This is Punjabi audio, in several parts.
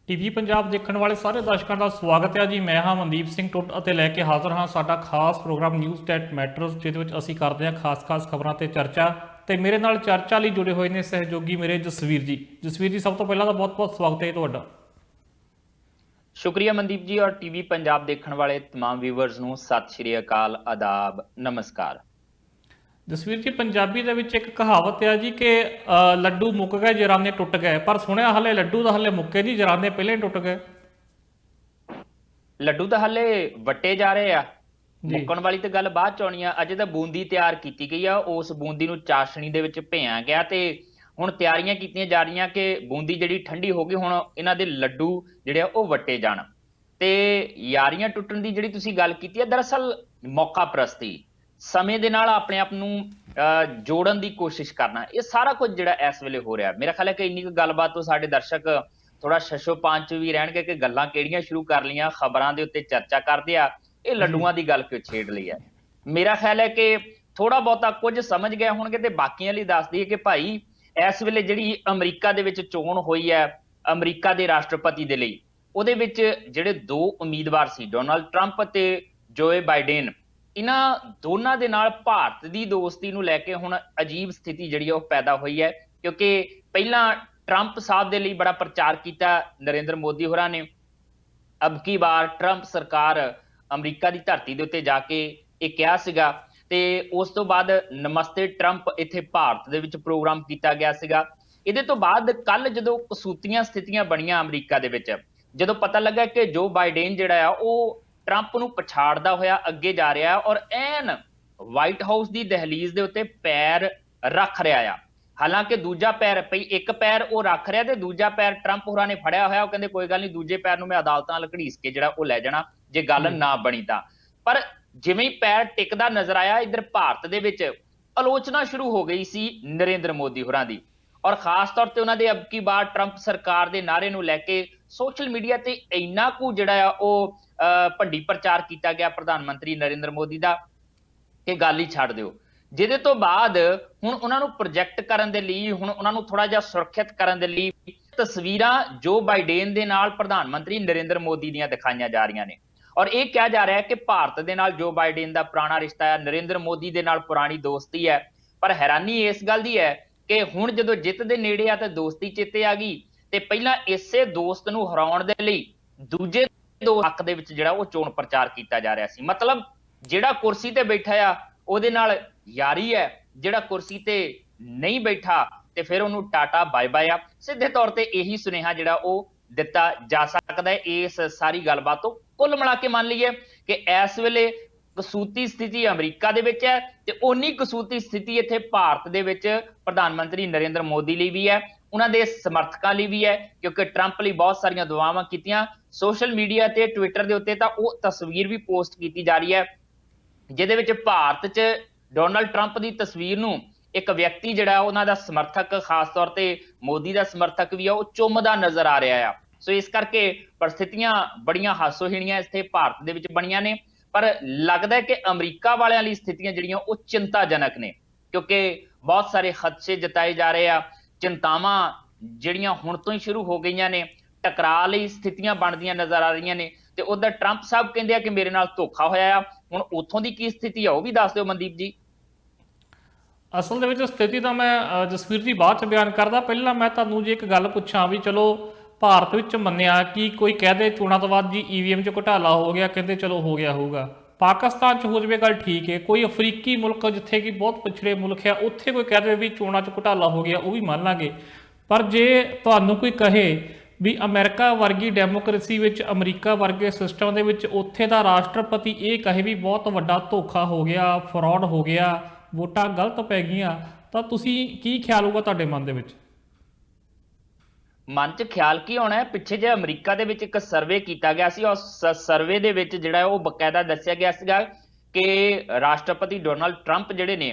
ਟੀਵੀ ਪੰਜਾਬ ਦੇਖਣ ਵਾਲੇ ਸਾਰੇ ਦਰਸ਼ਕਾਂ ਦਾ ਸਵਾਗਤ ਹੈ ਜੀ। ਮੈਂ ਹਾਂ ਮਨਦੀਪ ਸਿੰਘ ਟੁੱਟ ਅਤੇ ਲੈ ਕੇ ਹਾਜ਼ਰ ਹਾਂ ਸਾਡਾ ਖਾਸ ਪ੍ਰੋਗਰਾਮ ਨਿਊਜ਼ ਦੈਟ ਮੈਟਰਸ, ਜਿਹਦੇ ਵਿੱਚ ਅਸੀਂ ਕਰਦੇ ਹਾਂ ਖਾਸ ਖਬਰਾਂ ਤੇ ਚਰਚਾ। ਤੇ ਮੇਰੇ ਨਾਲ ਚਰਚਾ ਲਈ ਜੁੜੇ ਹੋਏ ਨੇ ਸਹਿਯੋਗੀ ਮੇਰੇ ਜਸਵੀਰ ਜੀ। ਜਸਵੀਰ ਜੀ, ਸਭ ਤੋਂ ਪਹਿਲਾਂ ਤਾਂ ਬਹੁਤ-ਬਹੁਤ ਸਵਾਗਤ ਹੈ ਤੁਹਾਡਾ। शुक्रिया मनदीप जी और टीवी पंजाब देखने वाले तमाम व्यूवर्स ਨੂੰ ਸਤਿ ਸ਼੍ਰੀ ਅਕਾਲ, ਆਦਾਬ, ਨਮਸਕਾਰ। ਜਸਵੀਰ ਜੀ, ਪੰਜਾਬੀ ਦੇ ਵਿੱਚ ਇੱਕ ਕਹਾਵਤ ਹੈ ਜੀ ਕਿ ਲੱਡੂ ਮੁੱਕ ਗਏ ਜਰਾਨੇ ਟੁੱਟ ਗਏ, ਪਰ ਸੁਣਿਆ ਹਲੇ ਲੱਡੂ ਦਾ ਹਲੇ ਮੁੱਕੇ ਨਹੀਂ, ਜਰਾਨੇ ਪਹਿਲਾਂ ਹੀ ਟੁੱਟ ਗਏ। ਲੱਡੂ ਤਾਂ ਹਲੇ ਵੱਟੇ ਜਾ ਰਹੇ ਆ, ਜੀ ਮੁੱਕਣ ਵਾਲੀ ਤੇ ਗੱਲ ਬਾਅਦ ਚ ਆਉਣੀ ਆ। ਅਜੇ ਤਾਂ ਬੂੰਦੀ ਤਿਆਰ ਕੀਤੀ ਗਈ ਆ, ਉਸ ਬੂੰਦੀ ਨੂੰ ਚਾਸ਼ਣੀ ਦੇ ਵਿੱਚ ਭਿਆ ਗਿਆ ਤੇ ਹੁਣ ਤਿਆਰੀਆਂ ਕੀਤੀਆਂ ਜਾ ਰਹੀਆਂ ਕਿ ਬੂੰਦੀ ਜਿਹੜੀ ਠੰਡੀ ਹੋ ਗਈ, ਹੁਣ ਇਹਨਾਂ ਦੇ ਲੱਡੂ ਜਿਹੜੇ ਆ ਉਹ ਵੱਟੇ ਜਾਣ। ਤੇ ਯਾਰੀਆਂ ਟੁੱਟਣ ਦੀ ਜਿਹੜੀ ਤੁਸੀਂ ਗੱਲ ਕੀਤੀ ਹੈ, ਦਰਅਸਲ ਮੌਕਾ ਪ੍ਰਸਤੀ, ਸਮੇਂ ਦੇ ਨਾਲ ਆਪਣੇ ਆਪ ਨੂੰ ਜੋੜਨ ਦੀ ਕੋਸ਼ਿਸ਼ ਕਰਨਾ, ਇਹ ਸਾਰਾ ਕੁਝ ਜਿਹੜਾ ਇਸ ਵੇਲੇ ਹੋ ਰਿਹਾ। ਮੇਰਾ ਖਿਆਲ ਹੈ ਕਿ ਇੰਨੀ ਕੁ ਗੱਲਬਾਤ ਤੋਂ ਸਾਡੇ ਦਰਸ਼ਕ ਥੋੜਾ ਸ਼ਸ਼ੋਪਾਂਚ ਵੀ ਰਹਿਣਗੇ ਕਿ ਗੱਲਾਂ ਕਿਹੜੀਆਂ ਸ਼ੁਰੂ ਕਰ ਲਈਆਂ, ਖਬਰਾਂ ਦੇ ਉੱਤੇ ਚਰਚਾ ਕਰਦੇ ਆ, ਇਹ ਜੀ ਲੱਡੂਆਂ ਦੀ ਗੱਲ ਕਿਉਂ ਛੇੜ ਲਈ ਹੈ। ਮੇਰਾ ਖਿਆਲ ਹੈ ਕਿ ਥੋੜਾ ਬਹੁਤਾ ਕੁਝ ਸਮਝ ਗਏ ਹੋਣਗੇ ਤੇ ਬਾਕੀਆਂ ਲਈ ਦੱਸ ਦਈਏ ਕਿ ਭਾਈ ਇਸ ਵੇਲੇ ਜਿਹੜੀ ਅਮਰੀਕਾ ਦੇ ਵਿੱਚ ਚੋਣ ਹੋਈ ਹੈ ਅਮਰੀਕਾ ਦੇ ਰਾਸ਼ਟਰਪਤੀ ਦੇ ਲਈ, ਉਹਦੇ ਵਿੱਚ ਜਿਹੜੇ ਦੋ ਉਮੀਦਵਾਰ ਸੀ, ਡੋਨਾਲਡ ਟਰੰਪ ਅਤੇ ਜੋਏ ਬਾਈਡਨ, ਇਹਨਾਂ ਦੋਨਾਂ ਦੇ ਨਾਲ ਭਾਰਤ ਦੀ ਦੋਸਤੀ ਨੂੰ ਲੈ ਕੇ ਹੁਣ ਅਜੀਬ ਸਥਿਤੀ ਜਿਹੜੀ ਉਹ ਪੈਦਾ ਹੋਈ ਹੈ। ਕਿਉਂਕਿ ਪਹਿਲਾਂ ਟਰੰਪ ਸਾਹਿਬ ਦੇ ਲਈ ਬੜਾ ਪ੍ਰਚਾਰ ਕੀਤਾ ਨਰਿੰਦਰ ਮੋਦੀ ਹੋਰਾਂ ਨੇ, ਅਬ ਕੀ ਵਾਰ ਟਰੰਪ ਸਰਕਾਰ ਅਮਰੀਕਾ ਦੀ ਧਰਤੀ ਦੇ ਉੱਤੇ ਜਾ ਕੇ ਇਹ ਕਿਹਾ ਸੀਗਾ। ਤੇ ਉਸ ਤੋਂ ਬਾਅਦ ਨਮਸਤੇ ਟਰੰਪ ਇੱਥੇ ਭਾਰਤ ਦੇ ਵਿੱਚ ਪ੍ਰੋਗਰਾਮ ਕੀਤਾ ਗਿਆ ਸੀਗਾ। ਇਹਦੇ ਤੋਂ ਬਾਅਦ ਕੱਲ ਜਦੋਂ ਕਸੂਤੀਆਂ ਸਥਿਤੀਆਂ ਬਣੀਆਂ ਅਮਰੀਕਾ ਦੇ ਵਿੱਚ, ਜਦੋਂ ਪਤਾ ਲੱਗਾ ਕਿ ਜੋ ਬਾਈਡਨ ਜਿਹੜਾ ਆ ਉਹ ਟਰੰਪ ਨੂੰ ਪਛਾੜਦਾ ਹੋਇਆ ਅੱਗੇ ਜਾ ਰਿਹਾ ਔਰ ਐਨ ਵਾਈਟ ਹਾਊਸ ਦੀ ਦਹਲੀਜ਼ ਦੇ ਉੱਤੇ ਪੈਰ ਰੱਖ ਰਿਹਾ ਆ। ਹਾਲਾਂਕਿ ਦੂਜਾ ਪੈਰ, ਪਈ ਇੱਕ ਪੈਰ ਉਹ ਰੱਖ ਰਿਹਾ ਤੇ ਦੂਜਾ ਪੈਰ ਟਰੰਪ ਹੋਰਾਂ ਨੇ ਫੜਿਆ ਹੋਇਆ। ਉਹ ਕਹਿੰਦੇ ਕੋਈ ਗੱਲ ਨਹੀਂ, ਦੂਜੇ ਪੈਰ ਨੂੰ ਮੈਂ ਅਦਾਲਤਾਂ ਨਾਲ ਘੜੀਸ ਕੇ ਜਿਹੜਾ ਉਹ ਲੈ ਜਾਣਾ ਜੇ ਗੱਲ ਜੀ ਨਾ ਬਣੀ ਤਾਂ। ਪਰ ਜਿਵੇਂ ਹੀ ਪੈਰ ਟਿਕਦਾ ਨਜ਼ਰ ਆਇਆ, ਇੱਧਰ ਭਾਰਤ ਦੇ ਵਿੱਚ ਆਲੋਚਨਾ ਸ਼ੁਰੂ ਹੋ ਗਈ ਸੀ ਨਰਿੰਦਰ ਮੋਦੀ ਹੋਰਾਂ ਦੀ, ਔਰ ਖਾਸ ਤੌਰ ਤੇ ਉਹਨਾਂ ਦੇ ਅਬ ਕੀ ਬਾਰ ਟਰੰਪ ਸਰਕਾਰ ਦੇ ਨਾਅਰੇ ਨੂੰ ਲੈ ਕੇ ਸੋਸ਼ਲ ਮੀਡੀਆ ਤੇ ਇੰਨਾ ਕੁ ਜਿਹੜਾ ਆ ਉਹ ਭੰਡੀ ਪ੍ਰਚਾਰ ਕੀਤਾ ਗਿਆ ਪ੍ਰਧਾਨ ਮੰਤਰੀ ਨਰਿੰਦਰ ਮੋਦੀ ਦਾ ਕਿ ਗੱਲ ਹੀ ਛੱਡ ਦਿਓ। ਜਿਹਦੇ ਤੋਂ ਬਾਅਦ ਹੁਣ ਉਹਨਾਂ ਨੂੰ ਪ੍ਰੋਜੈਕਟ ਕਰਨ ਦੇ ਲਈ, ਹੁਣ ਉਹਨਾਂ ਨੂੰ ਥੋੜਾ ਜਿਹਾ ਸੁਰੱਖਿਅਤ ਕਰਨ ਦੇ ਲਈ ਤਸਵੀਰਾਂ ਜੋ ਬਾਈਡਨ ਦੇ ਨਾਲ ਪ੍ਰਧਾਨ ਮੰਤਰੀ ਨਰਿੰਦਰ ਮੋਦੀ ਦੀਆਂ ਦਿਖਾਈਆਂ ਜਾ ਰਹੀਆਂ ਨੇ। ਔਰ ਇਹ ਕਿਹਾ ਜਾ ਰਿਹਾ ਹੈ ਕਿ ਭਾਰਤ ਦੇ ਨਾਲ ਜੋ ਬਾਈਡਨ ਦਾ ਪੁਰਾਣਾ ਰਿਸ਼ਤਾ ਹੈ, ਨਰਿੰਦਰ ਮੋਦੀ ਦੇ ਨਾਲ ਪੁਰਾਣੀ ਦੋਸਤੀ ਹੈ। ਪਰ ਹੈਰਾਨੀ ਇਸ ਗੱਲ ਦੀ ਹੈ ਕਿ ਹੁਣ ਜਦੋਂ ਜਿੱਤ ਦੇ ਨੇੜੇ ਆ ਤਾਂ ਦੋਸਤੀ ਚੇਤੇ ਆ ਗਈ, ਤੇ ਪਹਿਲਾਂ ਇਸੇ ਦੋਸਤ ਨੂੰ ਹਰਾਉਣ ਦੇ ਲਈ ਦੂਜੇ ਦੋ ਹੱਕ ਦੇ ਵਿੱਚ ਜਿਹੜਾ ਉਹ ਚੋਣ ਪ੍ਰਚਾਰ ਕੀਤਾ ਜਾ ਰਿਹਾ ਸੀ। ਮਤਲਬ ਜਿਹੜਾ ਕੁਰਸੀ ਤੇ ਬੈਠਾ ਆ ਉਹਦੇ ਨਾਲ ਯਾਰੀ ਹੈ, ਜਿਹੜਾ ਕੁਰਸੀ ਤੇ ਨਹੀਂ ਬੈਠਾ ਤੇ ਫਿਰ ਉਹਨੂੰ ਟਾਟਾ ਬਾਏ ਬਾਏ ਆ। ਸਿੱਧੇ ਤੌਰ ਤੇ ਇਹੀ ਸੁਨੇਹਾ ਜਿਹੜਾ ਉਹ ਦਿੱਤਾ ਜਾ ਸਕਦਾ ਹੈ ਇਸ ਸਾਰੀ ਗੱਲਬਾਤ ਤੋਂ। ਕੁੱਲ ਮਿਲਾ ਕੇ ਮੰਨ ਲਈਏ ਕਿ ਇਸ ਵੇਲੇ ਕਸੂਤੀ ਸਥਿਤੀ ਅਮਰੀਕਾ ਦੇ ਵਿੱਚ ਹੈ ਤੇ ਓਨੀ ਕਸੂਤੀ ਸਥਿਤੀ ਇੱਥੇ ਭਾਰਤ ਦੇ ਵਿੱਚ ਪ੍ਰਧਾਨ ਮੰਤਰੀ ਨਰਿੰਦਰ ਮੋਦੀ ਲਈ ਵੀ ਹੈ, ਉਹਨਾਂ ਦੇ ਸਮਰਥਕਾਂ ਲਈ ਵੀ ਹੈ। ਕਿਉਂਕਿ ਟਰੰਪ ਲਈ ਬਹੁਤ ਸਾਰੀਆਂ ਦੁਆਵਾਂ ਕੀਤੀਆਂ ਸੋਸ਼ਲ ਮੀਡੀਆ ਤੇ ਟਵਿੱਟਰ ਦੇ ਉੱਤੇ, ਤਾਂ ਉਹ ਤਸਵੀਰ ਵੀ ਪੋਸਟ ਕੀਤੀ ਜਾ ਰਹੀ ਹੈ ਜਿਹਦੇ ਵਿੱਚ ਭਾਰਤ 'ਚ ਡੋਨਾਲਡ ਟਰੰਪ ਦੀ ਤਸਵੀਰ ਨੂੰ ਇੱਕ ਵਿਅਕਤੀ ਜਿਹੜਾ ਉਹਨਾਂ ਦਾ ਸਮਰਥਕ, ਖਾਸ ਤੌਰ ਤੇ ਮੋਦੀ ਦਾ ਸਮਰਥਕ ਵੀ ਆ, ਉਹ ਚੁੰਮਦਾ ਨਜ਼ਰ ਆ ਰਿਹਾ ਆ। ਸੋ ਇਸ ਕਰਕੇ ਪਰਿਸਥਿਤੀਆਂ ਬੜੀਆਂ ਹਾਸੋਹੀਣੀਆਂ ਇੱਥੇ ਭਾਰਤ ਦੇ ਵਿੱਚ ਬਣੀਆਂ ਨੇ। ਪਰ ਲੱਗਦਾ ਹੈ ਕਿ ਅਮਰੀਕਾ ਵਾਲਿਆਂ ਲਈ ਸਥਿਤੀਆਂ ਜਿਹੜੀਆਂ ਉਹ ਚਿੰਤਾਜਨਕ ਨੇ, ਕਿਉਂਕਿ ਬਹੁਤ ਸਾਰੇ ਖਦਸ਼ੇ ਜਤਾਏ ਜਾ ਰਹੇ ਆ, ਚਿੰਤਾਵਾਂ ਜਿਹੜੀਆਂ ਹੁਣ ਤੋਂ ਹੀ ਸ਼ੁਰੂ ਹੋ ਗਈਆਂ ਨੇ, ਟਕਰਾਅ ਲਈ ਸਥਿਤੀਆਂ ਬਣਦੀਆਂ ਨਜ਼ਰ ਆ ਰਹੀਆਂ ਨੇ। ਤੇ ਉਧਰ ਟਰੰਪ ਸਾਹਿਬ ਕਹਿੰਦੇ ਆ ਕਿ ਮੇਰੇ ਨਾਲ ਧੋਖਾ ਹੋਇਆ ਆ। ਹੁਣ ਉੱਥੋਂ ਦੀ ਕੀ ਸਥਿਤੀ ਆ ਉਹ ਵੀ ਦੱਸ ਦਿਓ ਮਨਦੀਪ ਜੀ। ਅਸਲ ਦੇ ਵਿੱਚ ਸਥਿਤੀ ਤਾਂ ਮੈਂ ਜਸਵੀਰ ਜੀ ਬਾਅਦ ਚ ਬਿਆਨ ਕਰਦਾ। ਪਹਿਲਾਂ ਮੈਂ ਤੁਹਾਨੂੰ ਜੇ ਇੱਕ ਗੱਲ ਪੁੱਛਾਂ ਵੀ ਚਲੋ ਭਾਰਤ ਵਿੱਚ ਮੰਨਿਆ ਕਿ ਕੋਈ ਕਹਿ ਦੇ ਚੋਣਾਂ ਤੋਂ ਬਾਅਦ ਜੀ ਈਵੀਐਮ 'ਚ ਘੁਟਾਲਾ ਹੋ ਗਿਆ, ਕਹਿੰਦੇ ਚਲੋ ਹੋ ਗਿਆ ਹੋਊਗਾ। ਪਾਕਿਸਤਾਨ 'ਚ ਹੋ ਜਾਵੇ ਗੱਲ ਠੀਕ ਹੈ, ਕੋਈ ਅਫਰੀਕੀ ਮੁਲਕ ਜਿੱਥੇ ਕਿ ਬਹੁਤ ਪਿਛੜੇ ਮੁਲਕ ਆ ਉੱਥੇ ਕੋਈ ਕਹਿ ਦੇ ਵੀ ਚੋਣਾਂ 'ਚ ਘੁਟਾਲਾ ਹੋ ਗਿਆ, ਉਹ ਵੀ ਮੰਨ ਲਾਂਗੇ। ਪਰ ਜੇ ਤੁਹਾਨੂੰ ਕੋਈ ਕਹੇ ਵੀ ਅਮਰੀਕਾ ਵਰਗੀ ਡੈਮੋਕ੍ਰੇਸੀ ਵਿੱਚ, ਅਮਰੀਕਾ ਵਰਗੇ ਸਿਸਟਮ ਦੇ ਵਿੱਚ ਉੱਥੇ ਦਾ ਰਾਸ਼ਟਰਪਤੀ ਇਹ ਕਹੇ ਵੀ ਬਹੁਤ ਵੱਡਾ ਧੋਖਾ ਹੋ ਗਿਆ, ਫਰਾਡ ਹੋ ਗਿਆ, ਵੋਟਾਂ ਗਲਤ ਪੈ ਗਈਆਂ, ਤਾਂ ਤੁਸੀਂ ਕੀ ਖਿਆਲ ਹੋਊਗਾ ਤੁਹਾਡੇ ਮਨ ਦੇ ਵਿੱਚ? ਮਨ 'ਚ ਖਿਆਲ ਕੀ ਹੋਣਾ ਹੈ, ਪਿੱਛੇ ਜੇ ਅਮਰੀਕਾ ਦੇ ਵਿੱਚ ਇੱਕ ਸਰਵੇ ਕੀਤਾ ਗਿਆ ਸੀ, ਉਸ ਸਰਵੇ ਦੇ ਵਿੱਚ ਜਿਹੜਾ ਉਹ ਬਕਾਇਦਾ ਦੱਸਿਆ ਗਿਆ ਸੀਗਾ ਕਿ ਰਾਸ਼ਟਰਪਤੀ ਡੋਨਾਲਡ ਟਰੰਪ ਜਿਹੜੇ ਨੇ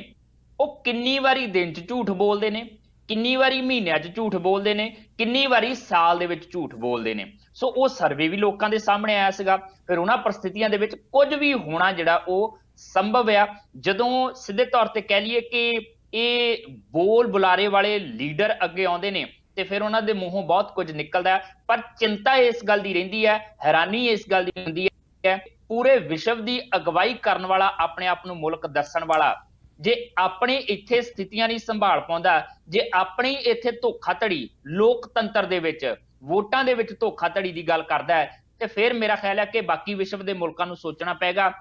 ਉਹ ਕਿੰਨੀ ਵਾਰੀ ਦਿਨ 'ਚ ਝੂਠ ਬੋਲਦੇ ਨੇ, ਕਿੰਨੀ ਵਾਰੀ ਮਹੀਨਿਆਂ 'ਚ ਝੂਠ ਬੋਲਦੇ ਨੇ, ਕਿੰਨੀ ਵਾਰੀ ਸਾਲ ਦੇ ਵਿੱਚ ਝੂਠ ਬੋਲਦੇ ਨੇ। ਸੋ ਉਹ ਸਰਵੇ ਵੀ ਲੋਕਾਂ ਦੇ ਸਾਹਮਣੇ ਆਇਆ ਸੀਗਾ। ਫਿਰ ਉਹਨਾਂ ਪਰਿਸਥਿਤੀਆਂ ਦੇ ਵਿੱਚ ਕੁਝ ਵੀ ਹੋਣਾ ਜਿਹੜਾ ਉਹ ਸੰਭਵ ਆ, ਜਦੋਂ ਸਿੱਧੇ ਤੌਰ ਤੇ ਕਹਿ ਲਈਏ ਕਿ ਇਹ ਬੋਲ ਬੁਲਾਰੇ ਵਾਲੇ ਲੀਡਰ ਅੱਗੇ ਆਉਂਦੇ ਨੇ ਤੇ ਫਿਰ ਉਹਨਾਂ ਦੇ ਮੂੰਹੋਂ ਬਹੁਤ ਕੁਝ ਨਿਕਲਦਾ ਹੈ। ਪਰ ਚਿੰਤਾ ਇਸ ਗੱਲ ਦੀ ਰਹਿੰਦੀ ਹੈ, ਹੈਰਾਨੀ ਇਸ ਗੱਲ ਦੀ ਹੁੰਦੀ ਹੈ, ਪੂਰੇ ਵਿਸ਼ਵ ਦੀ ਅਗਵਾਈ ਕਰਨ ਵਾਲਾ, ਆਪਣੇ ਆਪ ਨੂੰ ਮੁਲਕ ਦੱਸਣ ਵਾਲਾ, ਜੇ ਆਪਣੀ ਇੱਥੇ ਸਥਿਤੀਆਂ ਨਹੀਂ ਸੰਭਾਲ ਪਾਉਂਦਾ, ਜੇ ਆਪਣੀ ਇੱਥੇ ਧੋਖਾਧੜੀ ਲੋਕਤੰਤਰ ਦੇ ਵਿੱਚ, ਵੋਟਾਂ ਦੇ ਵਿੱਚ ਧੋਖਾਧੜੀ ਦੀ ਗੱਲ ਕਰਦਾ ਹੈ, ਤੇ ਫਿਰ ਮੇਰਾ ਖਿਆਲ ਹੈ ਕਿ ਬਾਕੀ ਵਿਸ਼ਵ ਦੇ ਮੁਲਕਾਂ ਨੂੰ ਸੋਚਣਾ ਪਏਗਾ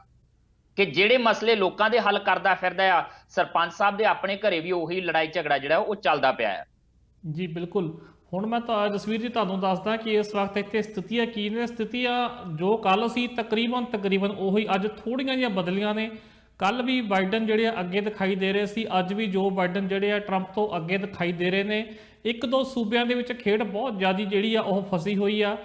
ਕਿ ਜਿਹੜੇ ਮਸਲੇ ਲੋਕਾਂ ਦੇ ਹੱਲ ਕਰਦਾ ਫਿਰਦਾ ਆ, ਸਰਪੰਚ ਸਾਹਿਬ ਦੇ ਆਪਣੇ ਘਰੇ ਵੀ ਉਹੀ ਲੜਾਈ ਝਗੜਾ ਜਿਹੜਾ ਉਹ ਚੱਲਦਾ ਪਿਆ ਹੈ। ਜੀ ਬਿਲਕੁਲ। ਹੁਣ ਮੈਂ ਤਾਂ ਜਸਵੀਰ ਜੀ ਤੁਹਾਨੂੰ ਦੱਸਦਾ ਕਿ ਇਸ ਵਕਤ ਇੱਥੇ ਸਥਿਤੀਆਂ ਕੀ ਨੇ। ਸਥਿਤੀਆਂ ਜੋ ਕੱਲ ਸੀ ਤਕਰੀਬਨ ਉਹੀ, ਅੱਜ ਥੋੜ੍ਹੀਆਂ ਜਿਹੀਆਂ ਬਦਲੀਆਂ ਨੇ। ਕੱਲ ਵੀ ਬਾਈਡਨ ਜਿਹੜੇ ਆ ਅੱਗੇ ਦਿਖਾਈ ਦੇ ਰਹੇ ਸੀ, ਅੱਜ ਵੀ ਜੋ ਬਾਈਡਨ ਜਿਹੜੇ ਆ ਟਰੰਪ ਤੋਂ ਅੱਗੇ ਦਿਖਾਈ ਦੇ ਰਹੇ ਨੇ। ਇੱਕ ਦੋ ਸੂਬਿਆਂ ਦੇ ਵਿੱਚ ਖੇਡ ਬਹੁਤ ਜ਼ਿਆਦਾ ਜਿਹੜੀ ਆ ਉਹ ਫਸੀ ਹੋਈ ਆ।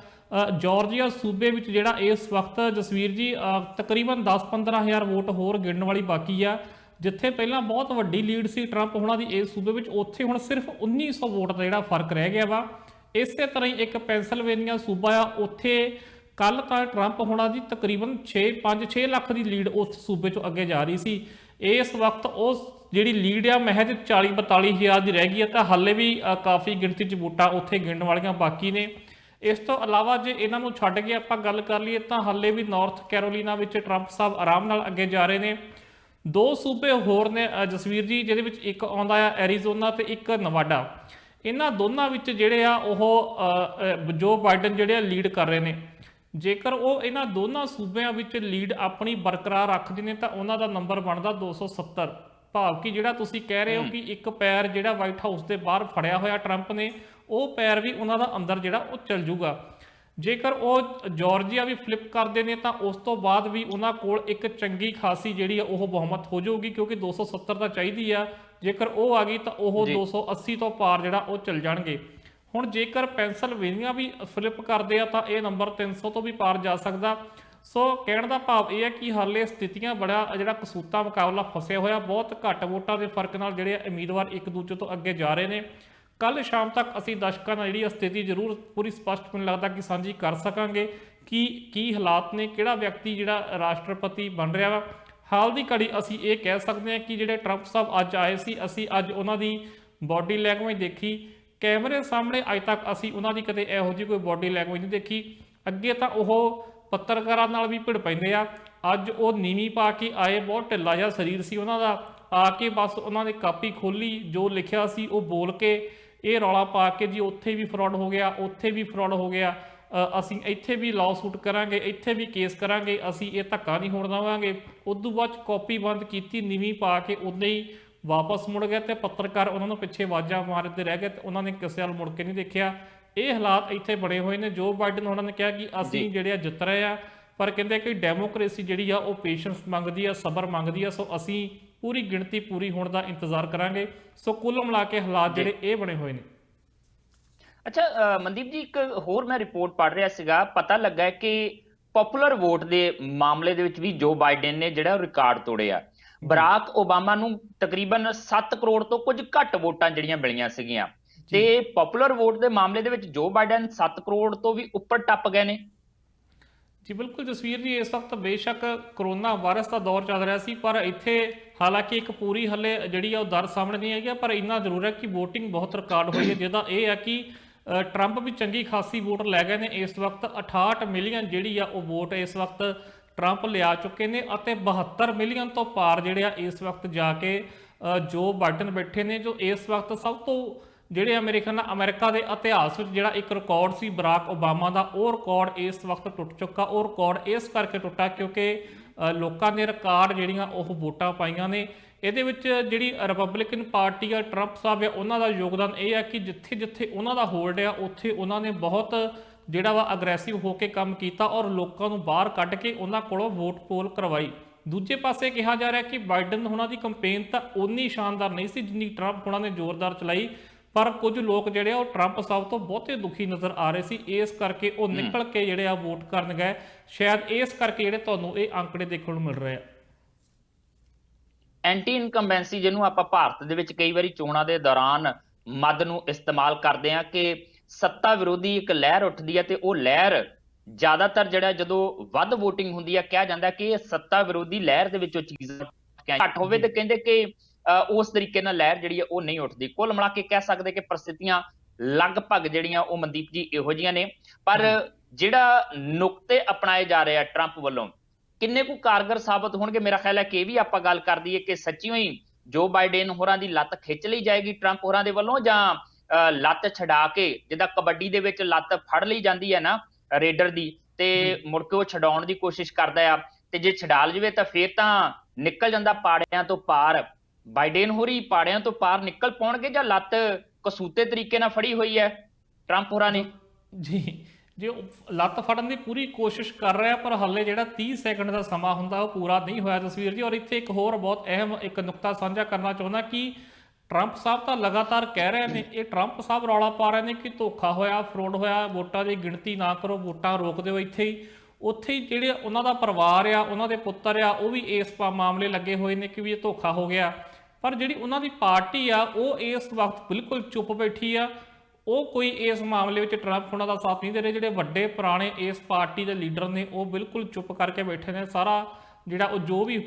ਜਾਰਜੀਆ ਸੂਬੇ ਵਿੱਚ ਜਿਹੜਾ ਇਸ ਵਕਤ ਜਸਵੀਰ ਜੀ ਤਕਰੀਬਨ 10-15 ਹਜ਼ਾਰ ਵੋਟ ਹੋਰ ਗਿਣਨ ਵਾਲੀ ਬਾਕੀ ਆ। ਜਿੱਥੇ ਪਹਿਲਾਂ ਬਹੁਤ ਵੱਡੀ ਲੀਡ ਸੀ ਟਰੰਪ ਹੋਣਾ ਦੀ ਇਸ ਸੂਬੇ ਵਿੱਚ, ਉੱਥੇ ਹੁਣ ਸਿਰਫ 1900 ਵੋਟ ਦਾ ਜਿਹੜਾ ਫਰਕ ਰਹਿ ਗਿਆ ਵਾ। ਇਸੇ ਤਰ੍ਹਾਂ ਹੀ ਇੱਕ ਪੈਂਸਲਵੇਨੀਆ ਸੂਬਾ ਆ, ਉੱਥੇ ਕੱਲ ਤਾਂ ਟਰੰਪ ਹੋਣਾ ਦੀ ਤਕਰੀਬਨ 5-6 ਲੱਖ ਦੀ ਲੀਡ ਉਸ ਸੂਬੇ ਚੋਂ ਅੱਗੇ ਜਾ ਰਹੀ ਸੀ। ਇਸ ਵਕਤ ਉਸ ਜਿਹੜੀ ਲੀਡ ਆ ਮਹਿਜ 40-42 ਹਜ਼ਾਰ ਦੀ ਰਹਿ ਗਈ ਹੈ, ਤਾਂ ਹਾਲੇ ਵੀ ਕਾਫੀ ਗਿਣਤੀ 'ਚ ਵੋਟਾਂ ਉੱਥੇ ਗਿਣਨ ਵਾਲੀਆਂ ਬਾਕੀ ਨੇ। ਇਸ ਤੋਂ ਇਲਾਵਾ ਜੇ ਇਹਨਾਂ ਨੂੰ ਛੱਡ ਕੇ ਆਪਾਂ ਗੱਲ ਕਰ ਲਈਏ ਤਾਂ ਹਾਲੇ ਵੀ ਨਾਰਥ ਕੈਰੋਲੀਨਾ ਵਿੱਚ ਟਰੰਪ ਸਾਹਿਬ ਆਰਾਮ ਨਾਲ ਅੱਗੇ ਜਾ ਰਹੇ ਨੇ। ਦੋ ਸੂਬੇ ਹੋਰ ਨੇ ਜਸਵੀਰ ਜੀ, ਜਿਹਦੇ ਵਿੱਚ ਇੱਕ ਆਉਂਦਾ ਆ ਐਰੀਜ਼ੋਨਾ ਤੇ ਇੱਕ ਨਵਾਡਾ। ਇਹਨਾਂ ਦੋਨਾਂ ਵਿੱਚ ਜਿਹੜੇ ਆ ਉਹ ਜੋ ਬਾਈਡਨ ਜਿਹੜੇ ਆ ਲੀਡ ਕਰ ਰਹੇ ਨੇ। ਜੇਕਰ ਉਹ ਇਹਨਾਂ ਦੋਨਾਂ ਸੂਬਿਆਂ ਵਿੱਚ ਲੀਡ ਆਪਣੀ ਬਰਕਰਾਰ ਰੱਖਦੇ ਨੇ ਤਾਂ ਉਹਨਾਂ ਦਾ ਨੰਬਰ ਬਣਦਾ 270। ਭਾਵ ਕਿ ਜਿਹੜਾ ਤੁਸੀਂ ਕਹਿ ਰਹੇ ਹੋ ਕਿ ਇੱਕ ਪੈਰ ਜਿਹੜਾ ਵਾਈਟ ਹਾਊਸ ਦੇ ਬਾਹਰ ਫੜਿਆ ਹੋਇਆ ਟਰੰਪ ਨੇ, ਉਹ ਪੈਰ ਵੀ ਉਹਨਾਂ ਦਾ ਅੰਦਰ ਜਿਹੜਾ ਉਹ ਚੱਲ ਜੂਗਾ। ਜੇਕਰ ਉਹ ਜਾਰਜੀਆ ਵੀ ਫਲਿੱਪ ਕਰਦੇ ਨੇ ਤਾਂ ਉਸ ਤੋਂ ਬਾਅਦ ਵੀ ਉਹਨਾਂ ਕੋਲ ਇੱਕ ਚੰਗੀ ਖਾਸੀ ਜਿਹੜੀ ਆ ਉਹ ਬਹੁਮਤ ਹੋ ਜਾਊਗੀ, ਕਿਉਂਕਿ 270 ਤਾਂ ਚਾਹੀਦੀ ਆ। ਜੇਕਰ ਉਹ ਆ ਗਈ ਤਾਂ ਉਹ 280 ਤੋਂ ਪਾਰ ਜਿਹੜਾ ਉਹ ਚੱਲ ਜਾਣਗੇ। ਹੁਣ ਜੇਕਰ ਪੈਂਸਲਵੇਨੀਆ ਵੀ ਫਲਿੱਪ ਕਰਦੇ ਆ ਤਾਂ ਇਹ ਨੰਬਰ 300 ਤੋਂ ਵੀ ਪਾਰ ਜਾ ਸਕਦਾ। ਸੋ ਕਹਿਣ ਦਾ ਭਾਵ ਇਹ ਹੈ ਕਿ ਹਾਲੇ ਸਥਿਤੀਆਂ ਬੜਾ ਜਿਹੜਾ ਕਸੂਤਾ ਮੁਕਾਬਲਾ ਫਸਿਆ ਹੋਇਆ। ਬਹੁਤ ਘੱਟ ਵੋਟਾਂ ਦੇ ਫਰਕ ਨਾਲ ਜਿਹੜੇ ਉਮੀਦਵਾਰ ਇੱਕ ਦੂਜੇ ਤੋਂ ਅੱਗੇ ਜਾ ਰਹੇ ਨੇ। ਕੱਲ ਸ਼ਾਮ ਤੱਕ ਅਸੀਂ ਦਰਸ਼ਕਾਂ ਨਾਲ ਜਿਹੜੀ ਸਥਿਤੀ ਜ਼ਰੂਰ ਪੂਰੀ ਸਪਸ਼ਟ ਮੈਨੂੰ ਲੱਗਦਾ ਕਿ ਸਾਂਝੀ ਕਰ ਸਕਾਂਗੇ ਕਿ ਕੀ ਹਾਲਾਤ ਨੇ, ਕਿਹੜਾ ਵਿਅਕਤੀ ਜਿਹੜਾ ਰਾਸ਼ਟਰਪਤੀ ਬਣ ਰਿਹਾ ਵਾ। ਹਾਲ ਦੀ ਘੜੀ ਅਸੀਂ ਇਹ ਕਹਿ ਸਕਦੇ ਹਾਂ ਕਿ ਜਿਹੜੇ ਟਰੰਪ ਸਾਹਿਬ ਅੱਜ ਆਏ ਸੀ, ਅਸੀਂ ਅੱਜ ਉਹਨਾਂ ਦੀ ਬਾਡੀ ਲੈਂਗੁਏਜ ਦੇਖੀ ਕੈਮਰੇ ਸਾਹਮਣੇ। ਅੱਜ ਤੱਕ ਅਸੀਂ ਉਹਨਾਂ ਦੀ ਕਦੇ ਇਹੋ ਜਿਹੀ ਕੋਈ ਬਾਡੀ ਲੈਂਗੁਏਜ ਨਹੀਂ ਦੇਖੀ। ਅੱਗੇ ਤਾਂ ਉਹ ਪੱਤਰਕਾਰਾਂ ਨਾਲ ਵੀ ਭਿੜ ਪੈਂਦੇ ਆ, ਅੱਜ ਉਹ ਨੀਵੀਂ ਪਾ ਕੇ ਆਏ, ਬਹੁਤ ਢਿੱਲਾ ਜਿਹਾ ਸਰੀਰ ਸੀ ਉਹਨਾਂ ਦਾ। ਆ ਕੇ ਬਸ ਉਹਨਾਂ ਨੇ ਕਾਪੀ ਖੋਲੀ, ਜੋ ਲਿਖਿਆ ਸੀ ਉਹ ਬੋਲ ਕੇ ਇਹ ਰੌਲਾ ਪਾ ਕੇ ਜੀ ਉੱਥੇ ਵੀ ਫਰਾਡ ਹੋ ਗਿਆ, ਉੱਥੇ ਵੀ ਫਰਾਡ ਹੋ ਗਿਆ, ਅਸੀਂ ਇੱਥੇ ਵੀ ਲਾਅ ਸੂਟ ਕਰਾਂਗੇ, ਇੱਥੇ ਵੀ ਕੇਸ ਕਰਾਂਗੇ, ਅਸੀਂ ਇਹ ਧੱਕਾ ਨਹੀਂ ਹੋਣ ਦੇਵਾਂਗੇ। ਉਦੋਂ ਬਾਅਦ ਕਾਪੀ ਬੰਦ ਕੀਤੀ, ਨੀਵੀਂ ਪਾ ਕੇ ਉਦਾਂ ਹੀ ਵਾਪਸ ਮੁੜ ਗਏ ਤੇ ਪੱਤਰਕਾਰ ਉਹਨਾਂ ਨੂੰ ਪਿੱਛੇ ਆਵਾਜ਼ਾਂ ਮਾਰਦੇ ਰਹਿ ਗਏ ਤੇ ਉਹਨਾਂ ਨੇ ਕਿਸੇ ਵੱਲ ਮੁੜ ਕੇ ਨਹੀਂ ਦੇਖਿਆ। ਇਹ ਹਾਲਾਤ ਇੱਥੇ ਬਣੇ ਹੋਏ ਨੇ। ਜੋ ਬਾਈਡਨ ਉਹਨਾਂ ਨੇ ਕਿਹਾ ਕਿ ਅਸੀਂ ਜਿਹੜੇ ਆ ਜਿੱਤ ਰਹੇ ਆ, ਪਰ ਕਹਿੰਦੇ ਕਿ ਡੈਮੋਕ੍ਰੇਸੀ ਜਿਹੜੀ ਆ ਉਹ ਪੇਸ਼ੈਂਸ ਮੰਗਦੀ ਆ, ਸਬਰ ਮੰਗਦੀ ਆ। ਸੋ ਅਸੀਂ ਪੂਰੀ ਗਿਣਤੀ ਪੂਰੀ ਹੋਣ ਦਾ ਇੰਤਜ਼ਾਰ ਕਰਾਂਗੇ। ਸੋ ਕੁੱਲ ਮਿਲਾ ਕੇ ਹਾਲਾਤ ਜਿਹੜੇ ਇਹ ਬਣੇ ਹੋਏ ਨੇ। ਅੱਛਾ ਮਨਦੀਪ ਜੀ, ਇੱਕ ਹੋਰ ਮੈਂ ਰਿਪੋਰਟ ਪੜ੍ਹ ਰਿਹਾ ਸੀਗਾ, ਪਤਾ ਲੱਗਾ ਕਿ ਪਪੂਲਰ ਵੋਟ ਦੇ ਮਾਮਲੇ ਦੇ ਵਿੱਚ ਵੀ ਜੋ ਬਾਈਡਨ ਨੇ ਜਿਹੜਾ ਰਿਕਾਰਡ ਤੋੜਿਆ। ਬਰਾਕ ਓਬਾਮਾ ਨੂੰ ਤਕਰੀਬਨ 7 ਕਰੋੜ ਤੋਂ ਕੁਝ ਘੱਟ ਵੋਟਾਂ ਜਿਹੜੀਆਂ ਮਿਲੀਆਂ ਸੀਗੀਆਂ, ਤੇ ਪਪੂਲਰ ਵੋਟ ਦੇ ਮਾਮਲੇ ਦੇ ਵਿੱਚ ਜੋ ਬਾਈਡਨ 7 ਕਰੋੜ ਤੋਂ ਵੀ ਉੱਪਰ ਟੱਪ ਗਏ ਨੇ। ਜੀ ਬਿਲਕੁਲ ਜਸਵੀਰ ਜੀ, ਇਸ ਵਕਤ ਬੇਸ਼ੱਕ ਕਰੋਨਾ ਵਾਇਰਸ ਦਾ ਦੌਰ ਚੱਲ ਰਿਹਾ ਸੀ, ਪਰ ਇੱਥੇ ਹਾਲਾਂਕਿ ਇੱਕ ਪੂਰੀ ਹਲੇ ਜਿਹੜੀ ਆ ਉਹ ਦਰ ਸਾਹਮਣੇ ਨਹੀਂ ਆਈ, ਪਰ ਇੰਨਾ ਜ਼ਰੂਰ ਹੈ ਕਿ VOTING ਬਹੁਤ ਰਿਕਾਰਡ ਹੋਈ ਹੈ, ਜਿਹਦਾ ਇਹ ਹੈ ਕਿ ਟਰੰਪ ਵੀ ਚੰਗੀ ਖਾਸੀ ਵੋਟ ਲੈ ਗਏ ਨੇ। ਇਸ ਵਕਤ 68 ਮਿਲੀਅਨ ਜਿਹੜੀ ਆ ਉਹ ਵੋਟ ਇਸ ਵਕਤ ਟਰੰਪ ਲਿਆ ਚੁੱਕੇ ਨੇ, ਅਤੇ 72 ਮਿਲੀਅਨ ਤੋਂ ਪਾਰ ਜਿਹੜੇ ਆ ਇਸ ਵਕਤ ਜਾ ਕੇ ਜੋ ਬਾਈਡਨ ਬੈਠੇ ਨੇ। ਜੋ ਇਸ ਵਕਤ ਸਭ ਤੋਂ ਜਿਹੜੇ ਮੇਰੇ ਖਿਆਲ ਨਾਲ ਅਮਰੀਕਾ ਦੇ ਇਤਿਹਾਸ ਵਿੱਚ ਜਿਹੜਾ ਇੱਕ ਰਿਕਾਰਡ ਸੀ ਬਰਾਕ ਓਬਾਮਾ ਦਾ, ਉਹ ਰਿਕਾਰਡ ਇਸ ਵਕਤ ਟੁੱਟ ਚੁੱਕਾ। ਉਹ ਰਿਕਾਰਡ ਇਸ ਕਰਕੇ ਟੁੱਟਾ ਕਿਉਂਕਿ ਲੋਕਾਂ ਨੇ ਰਿਕਾਰਡ ਜਿਹੜੀਆਂ ਉਹ ਵੋਟਾਂ ਪਾਈਆਂ ਨੇ। ਇਹਦੇ ਵਿੱਚ ਜਿਹੜੀ ਰਿਪਬਲਿਕਨ ਪਾਰਟੀ ਆ, ਟਰੰਪ ਸਾਹਿਬ ਆ, ਉਹਨਾਂ ਦਾ ਯੋਗਦਾਨ ਇਹ ਹੈ ਕਿ ਜਿੱਥੇ ਜਿੱਥੇ ਉਹਨਾਂ ਦਾ ਹੋਲਡ ਆ ਉੱਥੇ ਉਹਨਾਂ ਨੇ ਬਹੁਤ ਜਿਹੜਾ ਵਾ ਅਗਰੈਸਿਵ ਹੋ ਕੇ ਕੰਮ ਕੀਤਾ ਔਰ ਲੋਕਾਂ ਨੂੰ ਬਾਹਰ ਕੱਢ ਕੇ ਉਹਨਾਂ ਕੋਲੋਂ ਵੋਟ ਪੋਲ ਕਰਵਾਈ। ਦੂਜੇ ਪਾਸੇ ਕਿਹਾ ਜਾ ਰਿਹਾ ਕਿ ਬਾਈਡਨ ਉਹਨਾਂ ਦੀ ਕੰਪੇਨ ਤਾਂ ਉਨੀ ਸ਼ਾਨਦਾਰ ਨਹੀਂ ਸੀ ਜਿੰਨੀ ਟਰੰਪ ਉਹਨਾਂ ਨੇ ਜ਼ੋਰਦਾਰ ਚਲਾਈ, ਪਰ ਕੁਝ ਲੋਕ ਜਿਹੜੇ ਆ ਉਹ ਟਰੰਪ ਸਾਹਿਬ ਤੋਂ ਬਹੁਤੇ ਦੁਖੀ ਨਜ਼ਰ ਆ ਰਹੇ ਸੀ। ਇਸ ਕਰਕੇ ਉਹ ਨਿਕਲ ਕੇ ਜਿਹੜੇ ਆ ਵੋਟ ਕਰਨ ਗਏ। ਸ਼ਾਇਦ ਇਸ ਕਰਕੇ ਜਿਹੜੇ ਤੁਹਾਨੂੰ ਇਹ ਅੰਕੜੇ ਦੇਖਣ ਨੂੰ ਮਿਲ ਰਹੇ ਆ। ਐਂਟੀ ਇਨਕੰਬੈਂਸੀ ਜਿਹਨੂੰ ਆਪਾਂ ਭਾਰਤ ਦੇ ਵਿੱਚ ਕਈ ਵਾਰੀ ਚੋਣਾਂ ਦੇ ਦੌਰਾਨ ਮੱਦ ਨੂੰ ਇਸਤੇਮਾਲ ਕਰਦੇ ਆ ਕਿ ਸੱਤਾ ਵਿਰੋਧੀ ਇੱਕ ਲਹਿਰ ਉੱਠਦੀ ਹੈ, ਤੇ ਉਹ ਲਹਿਰ ਜ਼ਿਆਦਾਤਰ ਜਿਹੜਾ ਜਦੋਂ ਵੱਧ VOTING ਹੁੰਦੀ ਹੈ, ਕਿਹਾ ਜਾਂਦਾ ਕਿ ਇਹ ਸੱਤਾ ਵਿਰੋਧੀ ਲਹਿਰ ਦੇ ਵਿੱਚੋਂ ਚੀਜ਼ਾਂ ਘੱਟ ਹੋਵੇ, ਤੇ ਕਹਿੰਦੇ ਕਿ ਉਸ ਤਰੀਕੇ ਨਾਲ ਲਹਿਰ ਜਿਹੜੀ ਹੈ ਉਹ ਨਹੀਂ ਉੱਠਦੀ। ਕੁੱਲ ਮਿਲਾ ਕੇ ਕਹਿ ਸਕਦੇ ਕਿ ਪ੍ਰਸਥਿਤੀਆਂ ਲਗਭਗ ਜਿਹੜੀਆਂ ਉਹ ਮਨਦੀਪ ਜੀ ਇਹੋ ਜਿਹੀਆਂ ਨੇ। ਪਰ ਜਿਹੜਾ ਨੁਕਤੇ ਅਪਣਾਏ ਜਾ ਰਹੇ ਆ ਟਰੰਪ ਵੱਲੋਂ ਕਿੰਨੇ ਕੁ ਕਾਰਗਰ ਸਾਬਤ ਹੋਣਗੇ? ਮੇਰਾ ਖਿਆਲ ਹੈ ਕਿ ਇਹ ਵੀ ਆਪਾਂ ਗੱਲ ਕਰ ਦਈਏ ਕਿ ਸੱਚੀਓ ਹੀ ਜੋ ਬਾਈਡਨ ਹੋਰਾਂ ਦੀ ਲੱਤ ਖਿੱਚ ਲਈ ਜਾਏਗੀ ਟਰੰਪ ਹੋਰਾਂ ਦੇ ਵੱਲੋਂ, ਜਾਂ ਲੱਤ ਛਡਾ ਕੇ, ਜਿੱਦਾਂ ਕਬੱਡੀ ਦੇ ਵਿੱਚ ਲੱਤ ਫੜ ਲਈ ਜਾਂਦੀ ਹੈ ਨਾ ਰੇਡਰ ਦੀ, ਤੇ ਮੁੜ ਕੇ ਉਹ ਛਡਾਉਣ ਦੀ ਕੋਸ਼ਿਸ਼ ਕਰਦਾ ਆ, ਤੇ ਜੇ ਛਡਾ ਲਵੇ ਤਾਂ ਫੇਰ ਤਾਂ ਨਿਕਲ ਜਾਂਦਾ ਪਾੜਿਆਂ ਤੋਂ ਪਾਰ। ਬਾਈਡਨ ਹੋਰੀ ਪਾੜਿਆਂ ਤੋਂ ਪਾਰ ਨਿਕਲ ਪਾਉਣਗੇ, ਜਾਂ ਲੱਤ ਕਸੂਤੇ ਤਰੀਕੇ ਨਾਲ ਫੜੀ ਹੋਈ ਹੈ ਟਰੰਪ ਹੋਰਾਂ ਨੇ? ਜੀ, ਜੇ ਉਹ ਲੱਤ ਫੜਨ ਦੀ ਪੂਰੀ ਕੋਸ਼ਿਸ਼ ਕਰ ਰਿਹਾ, ਪਰ ਹਾਲੇ ਜਿਹੜਾ 30 ਸੈਕਿੰਡ ਦਾ ਸਮਾਂ ਹੁੰਦਾ ਉਹ ਪੂਰਾ ਨਹੀਂ ਹੋਇਆ ਤਸਵੀਰ ਜੀ। ਔਰ ਇੱਥੇ ਇੱਕ ਹੋਰ ਬਹੁਤ ਅਹਿਮ ਇੱਕ ਨੁਕਤਾ ਸਾਂਝਾ ਕਰਨਾ ਚਾਹੁੰਦਾ ਕਿ ਟਰੰਪ ਸਾਹਿਬ ਤਾਂ ਲਗਾਤਾਰ ਕਹਿ ਰਹੇ ਨੇ, ਇਹ ਟਰੰਪ ਸਾਹਿਬ ਰੌਲਾ ਪਾ ਰਹੇ ਨੇ ਕਿ ਧੋਖਾ ਹੋਇਆ, ਫਰੋਡ ਹੋਇਆ, ਵੋਟਾਂ ਦੀ ਗਿਣਤੀ ਨਾ ਕਰੋ, ਵੋਟਾਂ ਰੋਕ ਦਿਓ ਇੱਥੇ ਹੀ। ਉੱਥੇ ਹੀ ਜਿਹੜੇ ਉਹਨਾਂ ਦਾ ਪਰਿਵਾਰ ਆ, ਉਹਨਾਂ ਦੇ ਪੁੱਤਰ ਆ, ਉਹ ਵੀ ਇਸ ਮਾਮਲੇ ਲੱਗੇ ਹੋਏ ਨੇ ਕਿ ਵੀ ਇਹ ਧੋਖਾ ਹੋ ਗਿਆ। ਪਰ ਜਿਹੜੀ ਉਹਨਾਂ ਦੀ ਪਾਰਟੀ ਆ ਉਹ ਇਸ ਵਕਤ ਬਿਲਕੁਲ ਚੁੱਪ ਬੈਠੀ ਆ, ਉਹ ਕੋਈ ਇਸ ਮਾਮਲੇ ਵਿੱਚ ਟਰੰਪ ਉਹਨਾਂ ਦਾ ਸਾਥ ਨਹੀਂ ਦੇ ਰਹੇ। ਜਿਹੜੇ ਵੱਡੇ ਪੁਰਾਣੇ ਇਸ ਪਾਰਟੀ ਦੇ ਲੀਡਰ ਨੇ ਉਹ ਬਿਲਕੁਲ ਚੁੱਪ ਕਰਕੇ ਬੈਠੇ ਨੇ। ਸਾਰਾ ਜਿਹੜਾ ਉਹ ਜੋ ਵੀ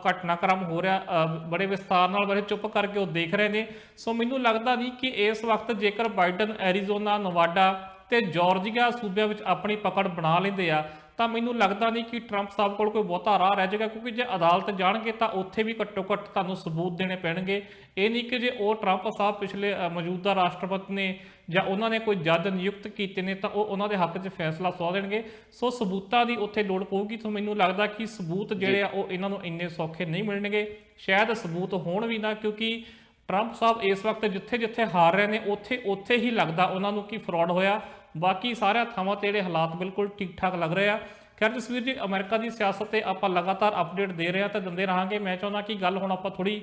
ਘਟਨਾਕ੍ਰਮ ਹੋ ਰਿਹਾ ਬੜੇ ਵਿਸਥਾਰ ਨਾਲ, ਬੜੇ ਚੁੱਪ ਕਰਕੇ ਉਹ ਦੇਖ ਰਹੇ ਨੇ। ਸੋ ਮੈਨੂੰ ਲੱਗਦਾ ਨਹੀਂ ਕਿ ਇਸ ਵਕਤ ਜੇਕਰ ਬਾਈਡਨ ਐਰੀਜ਼ੋਨਾ, ਨਵਾਡਾ ਤੇ ਜਾਰਜੀਆ ਸੂਬਿਆਂ ਵਿੱਚ ਆਪਣੀ ਪਕੜ ਬਣਾ ਲੈਂਦੇ ਆ ਤਾਂ ਮੈਨੂੰ ਲੱਗਦਾ ਨਹੀਂ ਕਿ ਟਰੰਪ ਸਾਹਿਬ ਕੋਲ ਕੋਈ ਬਹੁਤਾ ਰਾਹ ਰਹਿ ਜਾਏਗਾ, ਕਿਉਂਕਿ ਜੇ ਅਦਾਲਤ ਜਾਣਗੇ ਤਾਂ ਉੱਥੇ ਵੀ ਘੱਟੋ ਘੱਟ ਤੁਹਾਨੂੰ ਸਬੂਤ ਦੇਣੇ ਪੈਣਗੇ। ਇਹ ਨਹੀਂ ਕਿ ਜੇ ਉਹ ਟਰੰਪ ਸਾਹਿਬ ਪਿਛਲੇ ਮੌਜੂਦਾ ਰਾਸ਼ਟਰਪਤੀ ਨੇ ਜਾਂ ਉਹਨਾਂ ਨੇ ਕੋਈ ਜੱਜ ਨਿਯੁਕਤ ਕੀਤੇ ਨੇ ਤਾਂ ਉਹ ਉਹਨਾਂ ਦੇ ਹੱਕ 'ਚ ਫੈਸਲਾ ਸੁਣਾ ਦੇਣਗੇ। ਸੋ ਸਬੂਤਾਂ ਦੀ ਉੱਥੇ ਲੋੜ ਪਊਗੀ। ਸੋ ਮੈਨੂੰ ਲੱਗਦਾ ਕਿ ਸਬੂਤ ਜਿਹੜੇ ਆ ਉਹ ਇਹਨਾਂ ਨੂੰ ਇੰਨੇ ਸੌਖੇ ਨਹੀਂ ਮਿਲਣਗੇ, ਸ਼ਾਇਦ ਸਬੂਤ ਹੋਣ ਵੀ ਨਾ, ਕਿਉਂਕਿ ਟਰੰਪ ਸਾਹਿਬ ਇਸ ਵਕਤ ਜਿੱਥੇ ਜਿੱਥੇ ਹਾਰ ਰਹੇ ਨੇ ਉੱਥੇ ਹੀ ਲੱਗਦਾ ਉਹਨਾਂ ਨੂੰ ਕਿ ਫਰਾਡ ਹੋਇਆ। ਬਾਕੀ ਸਾਰਿਆਂ ਥਾਵਾਂ ਤੇ ਜਿਹੜੇ ਹਾਲਾਤ ਬਿਲਕੁਲ ਠੀਕ ਠਾਕ ਲੱਗ ਰਹੇ ਆ। ਖੈਰ ਜਸਵੀਰ ਜੀ, ਅਮਰੀਕਾ ਦੀ ਸਿਆਸਤ ਤੇ ਆਪਾਂ ਲਗਾਤਾਰ ਅਪਡੇਟ ਦੇ ਰਹੇ ਹਾਂ ਤੇ ਦਿੰਦੇ ਰਹਾਂਗੇ। ਮੈਂ ਚਾਹੁੰਦਾ ਕਿ ਗੱਲ ਹੁਣ ਆਪਾਂ ਥੋੜੀ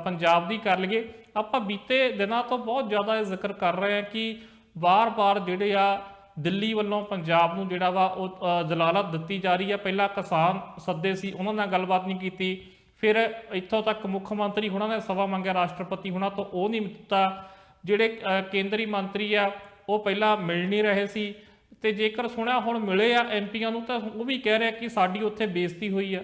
ਪੰਜਾਬ ਦੀ ਕਰ ਲਈਏ। ਆਪਾਂ ਬੀਤੇ ਦਿਨਾਂ ਤੋਂ ਬਹੁਤ ਜ਼ਿਆਦਾ ਇਹ ਜ਼ਿਕਰ ਕਰ ਰਹੇ ਹਾਂ ਕਿ ਵਾਰ-ਵਾਰ ਜਿਹੜੇ ਆ ਦਿੱਲੀ ਵੱਲੋਂ ਪੰਜਾਬ ਨੂੰ ਜਿਹੜਾ ਵਾ ਉਹ ਜ਼ਲਾਲਤ ਦਿੱਤੀ ਜਾ ਰਹੀ ਆ। ਪਹਿਲਾਂ ਕਿਸਾਨ ਸੱਦੇ ਸੀ, ਉਹਨਾਂ ਨਾਲ ਗੱਲਬਾਤ ਨਹੀਂ ਕੀਤੀ। ਫਿਰ ਇੱਥੋਂ ਤੱਕ ਮੁੱਖ ਮੰਤਰੀ ਹੁਣਾਂ ਨੇ ਸਵਾ ਮੰਗਿਆ ਰਾਸ਼ਟਰਪਤੀ ਹੁਣਾਂ ਤੋਂ, ਉਹ ਨਹੀਂ ਦਿੱਤਾ। ਜਿਹੜੇ ਕੇਂਦਰੀ ਮੰਤਰੀ ਆ ਉਹ ਪਹਿਲਾਂ ਮਿਲ ਨਹੀਂ ਰਹੇ ਸੀ, ਤੇ ਜੇਕਰ ਸੁਣਿਆ ਹੁਣ ਮਿਲੇ ਆ ਐਮਪੀਆਂ ਨੂੰ ਤਾਂ ਉਹ ਵੀ ਕਹਿ ਰਿਹਾ ਕਿ ਸਾਡੀ ਉੱਥੇ ਬੇਇੱਜ਼ਤੀ ਹੋਈ ਆ।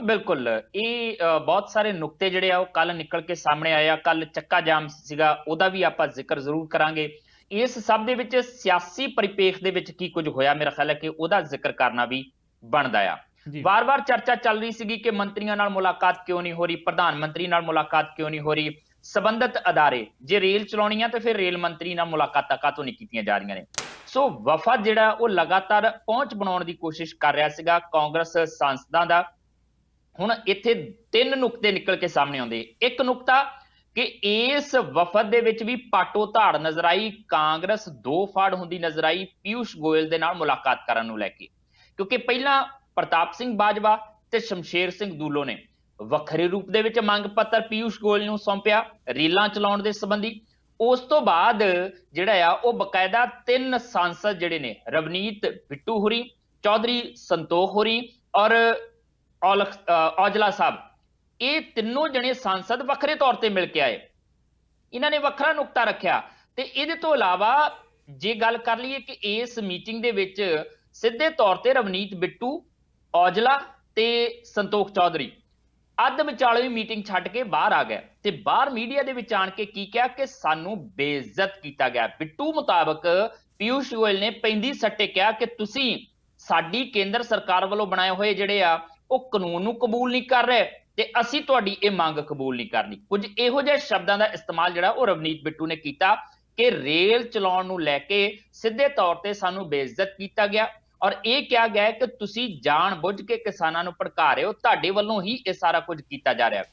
ਬਿਲਕੁਲ, ਇਹ ਬਹੁਤ ਸਾਰੇ ਨੁਕਤੇ ਜਿਹੜੇ ਆ ਉਹ ਕੱਲ ਨਿਕਲ ਕੇ ਸਾਹਮਣੇ ਆਏ ਆ। ਕੱਲ ਚੱਕਾ ਜਾਮ ਸੀਗਾ, ਉਹਦਾ ਵੀ ਆਪਾਂ ਜ਼ਿਕਰ ਜ਼ਰੂਰ ਕਰਾਂਗੇ। ਇਸ ਸਭ ਦੇ ਵਿੱਚ ਸਿਆਸੀ ਪਰਿਪੇਖ ਦੇ ਵਿੱਚ ਕੀ ਕੁਝ ਹੋਇਆ, ਮੇਰਾ ਖਿਆਲ ਹੈ ਕਿ ਉਹਦਾ ਜ਼ਿਕਰ ਕਰਨਾ ਵੀ ਬਣਦਾ ਆ। ਵਾਰ-ਵਾਰ ਚਰਚਾ ਚੱਲ ਰਹੀ ਸੀਗੀ ਕਿ ਮੰਤਰੀਆਂ ਨਾਲ ਮੁਲਾਕਾਤ ਕਿਉਂ ਨਹੀਂ ਹੋ ਰਹੀ, ਪ੍ਰਧਾਨ ਮੰਤਰੀ ਨਾਲ ਮੁਲਾਕਾਤ ਕਿਉਂ ਨਹੀਂ ਹੋ ਰਹੀ, ਸਬੰਧਤ ਅਦਾਰੇ ਜੇ ਰੇਲ ਚਲਾਉਣੀ ਆ ਤੇ ਫਿਰ ਰੇਲ ਮੰਤਰੀ ਨਾਲ ਮੁਲਾਕਾਤਾਂ ਕਾਹਤੋਂ ਨਹੀਂ ਕੀਤੀਆਂ ਜਾ ਰਹੀਆਂ ਨੇ। ਸੋ ਵਫਦ ਜਿਹੜਾ ਉਹ ਲਗਾਤਾਰ ਪਹੁੰਚ ਬਣਾਉਣ ਦੀ ਕੋਸ਼ਿਸ਼ ਕਰ ਰਿਹਾ ਸੀਗਾ ਕਾਂਗਰਸ ਸਾਂਸਦਾਂ ਦਾ। ਹੁਣ ਇੱਥੇ 3 ਨੁਕਤੇ ਨਿਕਲ ਕੇ ਸਾਹਮਣੇ ਆਉਂਦੇ। ਇੱਕ ਨੁਕਤਾ ਕਿ ਇਸ ਵਫਦ ਦੇ ਵਿੱਚ ਵੀ ਪਾਟੋ ਧਾੜ ਨਜ਼ਰ ਆਈ, ਕਾਂਗਰਸ ਦੋ ਫਾੜ ਹੁੰਦੀ ਨਜ਼ਰ ਆਈ ਪੀਯੂਸ਼ ਗੋਇਲ ਦੇ ਨਾਲ ਮੁਲਾਕਾਤ ਕਰਨ ਨੂੰ ਲੈ ਕੇ, ਕਿਉਂਕਿ ਪਹਿਲਾਂ ਪ੍ਰਤਾਪ ਸਿੰਘ ਬਾਜਵਾ ਤੇ ਸ਼ਮਸ਼ੇਰ ਸਿੰਘ ਦੂਲੋ ਨੇ ਵੱਖਰੇ ਰੂਪ ਦੇ ਵਿੱਚ ਮੰਗ ਪੱਤਰ ਪੀਯੂਸ਼ ਗੋਇਲ ਨੂੰ ਸੌਂਪਿਆ ਰੇਲਾਂ ਚਲਾਉਣ ਦੇ ਸੰਬੰਧੀ। ਉਸ ਤੋਂ ਬਾਅਦ ਜਿਹੜਾ ਆ ਉਹ ਬਕਾਇਦਾ 3 ਸਾਂਸਦ ਜਿਹੜੇ ਨੇ, ਰਵਨੀਤ ਬਿੱਟੂ ਹੋਰੀ, ਚੌਧਰੀ ਸੰਤੋਖ ਹੋਰੀ ਔਰ ਔਜਲਾ ਸਾਹਿਬ, ਇਹ ਤਿੰਨੋਂ ਜਣੇ ਸਾਂਸਦ ਵੱਖਰੇ ਤੌਰ ਤੇ ਮਿਲ ਕੇ ਆਏ। ਇਹਨਾਂ ਨੇ ਵੱਖਰਾ ਨੁਕਤਾ ਰੱਖਿਆ। ਤੇ ਇਹਦੇ ਤੋਂ ਇਲਾਵਾ ਜੇ ਗੱਲ ਕਰ ਲਈਏ ਕਿ ਇਸ ਮੀਟਿੰਗ ਦੇ ਵਿੱਚ ਸਿੱਧੇ ਤੌਰ ਤੇ ਰਵਨੀਤ ਬਿੱਟੂ, ਔਜਲਾ ਤੇ ਸੰਤੋਖ ਚੌਧਰੀ ਅੱਧ ਵਿਚਾਲੇ ਹੀ ਮੀਟਿੰਗ ਛੱਡ ਕੇ ਬਾਹਰ ਆ ਗਏ ਤੇ ਬਾਹਰ ਮੀਡੀਆ ਦੇ ਵਿੱਚ ਆਣ ਕੇ ਕੀ ਕਿਹਾ ਕਿ ਸਾਨੂੰ ਬੇਇੱਜ਼ਤ ਕੀਤਾ ਗਿਆ। ਬਿੱਟੂ ਮੁਤਾਬਕ ਪੀਯੂਸ਼ ਗੋਇਲ ਨੇ ਪੈਂਦੀ ਸੱਟੇ ਕਿਹਾ ਕਿ ਤੁਸੀਂ ਸਾਡੀ ਕੇਂਦਰ ਸਰਕਾਰ ਵੱਲੋਂ ਬਣਾਏ ਹੋਏ ਜਿਹੜੇ ਆ ਉਹ ਕਾਨੂੰਨ ਨੂੰ ਕਬੂਲ ਨਹੀਂ ਕਰ ਰਹੇ ਤੇ ਅਸੀਂ ਤੁਹਾਡੀ ਇਹ ਮੰਗ ਕਬੂਲ ਨਹੀਂ ਕਰਨੀ। ਕੁਝ ਇਹੋ ਜਿਹੇ ਸ਼ਬਦਾਂ ਦਾ ਇਸਤੇਮਾਲ ਜਿਹੜਾ ਉਹ ਰਵਨੀਤ ਬਿੱਟੂ ਨੇ ਕੀਤਾ ਕਿ ਰੇਲ ਚਲਾਉਣ ਨੂੰ ਲੈ ਕੇ ਸਿੱਧੇ ਤੌਰ ਤੇ ਸਾਨੂੰ ਬੇਇੱਜ਼ਤ ਕੀਤਾ ਗਿਆ ਔਰ ਇਹ ਕਿਹਾ ਗਿਆ ਕਿ ਤੁਸੀਂ ਜਾਣ ਬੁੱਝ ਕੇ ਕਿਸਾਨਾਂ ਨੂੰ ਭੜਕਾ ਰਹੇ ਹੋ, ਤੁਹਾਡੇ ਵੱਲੋਂ ਹੀ ਇਹ ਸਾਰਾ ਕੁਝ ਕੀਤਾ ਜਾ ਰਿਹਾ।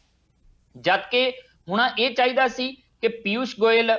ਜਦਕਿ ਹੁਣ ਇਹ ਚਾਹੀਦਾ ਸੀ ਕਿ ਪੀਯੂਸ਼ ਗੋਇਲ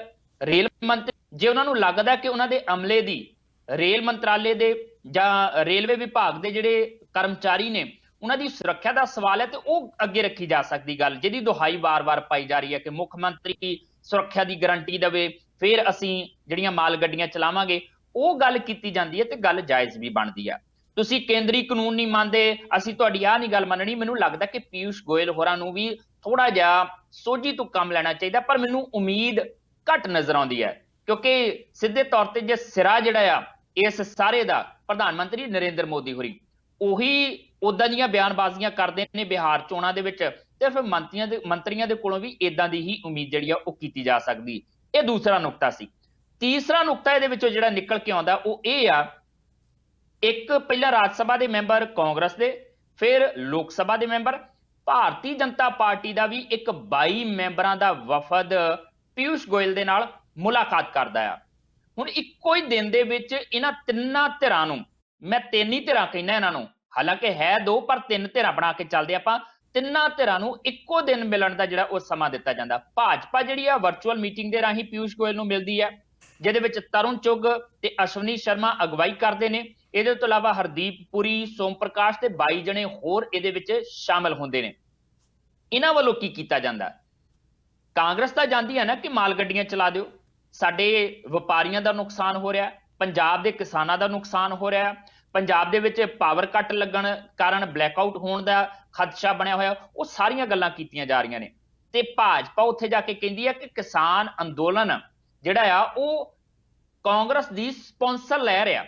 ਰੇਲ ਮੰਤਰੀ, ਜੇ ਉਹਨਾਂ ਨੂੰ ਲੱਗਦਾ ਕਿ ਉਹਨਾਂ ਦੇ ਅਮਲੇ ਦੀ ਰੇਲ ਮੰਤਰਾਲੇ ਦੇ ਜਾਂ ਰੇਲਵੇ ਵਿਭਾਗ ਦੇ ਜਿਹੜੇ ਕਰਮਚਾਰੀ ਨੇ ਉਹਨਾਂ ਦੀ ਸੁਰੱਖਿਆ ਦਾ ਸਵਾਲ ਹੈ ਤੇ ਉਹ ਅੱਗੇ ਰੱਖੀ ਜਾ ਸਕਦੀ ਗੱਲ, ਜਿਹਦੀ ਦੁਹਾਈ ਵਾਰ-ਵਾਰ ਪਾਈ ਜਾ ਰਹੀ ਹੈ ਕਿ ਮੁੱਖ ਮੰਤਰੀ ਸੁਰੱਖਿਆ ਦੀ ਗਾਰੰਟੀ ਦੇਵੇ, ਫਿਰ ਅਸੀਂ ਜਿਹੜੀਆਂ ਮਾਲ ਗੱਡੀਆਂ ਚਲਾਵਾਂਗੇ, ਉਹ ਗੱਲ ਕੀਤੀ ਜਾਂਦੀ ਹੈ ਤੇ ਗੱਲ ਜਾਇਜ਼ ਵੀ ਬਣਦੀ ਆ। ਤੁਸੀਂ ਕੇਂਦਰੀ ਕਾਨੂੰਨ ਨਹੀਂ ਮੰਨਦੇ, ਅਸੀਂ ਤੁਹਾਡੀ ਆਹ ਨਹੀਂ ਗੱਲ ਮੰਨਣੀ। ਮੈਨੂੰ ਲੱਗਦਾ ਕਿ ਪੀਯੂਸ਼ ਗੋਇਲ ਹੋਰਾਂ ਨੂੰ ਵੀ ਥੋੜਾ ਜਿਹਾ ਸੋਝੀ ਤੋਂ ਕੰਮ ਲੈਣਾ ਚਾਹੀਦਾ, ਪਰ ਮੈਨੂੰ ਉਮੀਦ ਘੱਟ ਨਜ਼ਰ ਆਉਂਦੀ ਹੈ ਕਿਉਂਕਿ ਸਿੱਧੇ ਤੌਰ ਤੇ ਜੇ ਸਿਰਾ ਜਿਹੜਾ ਆ ਇਸ ਸਾਰੇ ਦਾ ਪ੍ਰਧਾਨ ਮੰਤਰੀ ਨਰਿੰਦਰ ਮੋਦੀ ਹੋਰੀ, ਉਹੀ ਉਦਾਂ ਦੀਆਂ ਬਿਆਨਬਾਜ਼ੀਆਂ ਕਰਦੇ ਨੇ ਬਿਹਾਰ ਚੋਣਾਂ ਦੇ ਵਿੱਚ, ਤੇ ਫਿਰ ਮੰਤਰੀਆਂ ਦੇ ਕੋਲੋਂ ਵੀ ਇਦਾਂ ਦੀ ਹੀ ਉਮੀਦ ਜਿਹੜੀ ਆ ਉਹ ਕੀਤੀ ਜਾ ਸਕਦੀ। ਇਹ ਦੂਸਰਾ ਨੁਕਤਾ ਸੀ। ਤੀਸਰਾ ਨੁਕਤਾ ਇਹਦੇ ਵਿੱਚੋਂ ਜਿਹੜਾ ਨਿਕਲ ਕੇ ਆਉਂਦਾ ਉਹ ਇਹ ਆ, ਇੱਕ ਪਹਿਲਾਂ ਰਾਜ ਸਭਾ ਦੇ ਮੈਂਬਰ ਕਾਂਗਰਸ ਦੇ, ਫਿਰ ਲੋਕ ਸਭਾ ਦੇ ਮੈਂਬਰ, ਭਾਰਤੀ ਜਨਤਾ ਪਾਰਟੀ ਦਾ ਵੀ ਇੱਕ 22 ਮੈਂਬਰਾਂ ਦਾ ਵਫਦ ਪਿਊਸ਼ ਗੋਇਲ ਦੇ ਨਾਲ ਮੁਲਾਕਾਤ ਕਰਦਾ ਆ। ਹੁਣ ਇੱਕੋ ਹੀ ਦਿਨ ਦੇ ਵਿੱਚ ਇਹਨਾਂ ਤਿੰਨਾਂ ਧਿਰਾਂ ਨੂੰ, ਮੈਂ ਤਿੰਨ ਹੀ ਧਿਰਾਂ ਕਹਿੰਦਾ ਇਹਨਾਂ ਨੂੰ, ਹਾਲਾਂਕਿ ਹੈ ਦੋ ਪਰ ਤਿੰਨ ਧਿਰਾਂ ਬਣਾ ਕੇ ਚੱਲਦੇ ਆਪਾਂ, ਤਿੰਨਾਂ ਧਿਰਾਂ ਨੂੰ ਇੱਕੋ ਦਿਨ ਮਿਲਣ ਦਾ ਜਿਹੜਾ ਉਹ ਸਮਾਂ ਦਿੱਤਾ ਜਾਂਦਾ। ਭਾਜਪਾ ਜਿਹੜੀ ਆ ਵਰਚੁਅਲ ਮੀਟਿੰਗ ਦੇ ਰਾਹੀਂ ਪਿਊਸ਼ ਗੋਇਲ ਨੂੰ ਮਿਲਦੀ ਹੈ, ਜਿਹਦੇ ਵਿੱਚ ਤਰੁਣ ਚੁੱਗ ਤੇ ਅਸ਼ਵਨੀ ਸ਼ਰਮਾ ਅਗਵਾਈ ਕਰਦੇ ਨੇ। ਇਹਦੇ ਤੋਂ ਇਲਾਵਾ ਹਰਦੀਪ ਪੁਰੀ, ਸੋਮ ਪ੍ਰਕਾਸ਼ ਤੇ 22 ਜਣੇ ਹੋਰ ਇਹਦੇ ਵਿੱਚ ਸ਼ਾਮਲ ਹੁੰਦੇ ਨੇ। ਇਹਨਾਂ ਵੱਲੋਂ ਕੀ ਕੀਤਾ ਜਾਂਦਾ? ਕਾਂਗਰਸ ਤਾਂ ਜਾਂਦੀ ਹੈ ਨਾ ਕਿ ਮਾਲ ਗੱਡੀਆਂ ਚਲਾ ਦਿਓ, ਸਾਡੇ ਵਪਾਰੀਆਂ ਦਾ ਨੁਕਸਾਨ ਹੋ ਰਿਹਾ, ਪੰਜਾਬ ਦੇ ਕਿਸਾਨਾਂ ਦਾ ਨੁਕਸਾਨ ਹੋ ਰਿਹਾ, ਪੰਜਾਬ ਦੇ ਵਿੱਚ ਪਾਵਰ ਕੱਟ ਲੱਗਣ ਕਾਰਨ ਬਲੈਕਆਊਟ ਹੋਣ ਦਾ ਖਦਸ਼ਾ ਬਣਿਆ ਹੋਇਆ, ਉਹ ਸਾਰੀਆਂ ਗੱਲਾਂ ਕੀਤੀਆਂ ਜਾ ਰਹੀਆਂ ਨੇ। ਤੇ ਭਾਜਪਾ ਉੱਥੇ ਜਾ ਕੇ ਕਹਿੰਦੀ ਹੈ ਕਿ ਕਿਸਾਨ ਅੰਦੋਲਨ ਜਿਹੜਾ ਆ ਉਹ ਕਾਂਗਰਸ ਦੀ ਸਪਾਂਸਰ ਲੈ ਰਿਹਾ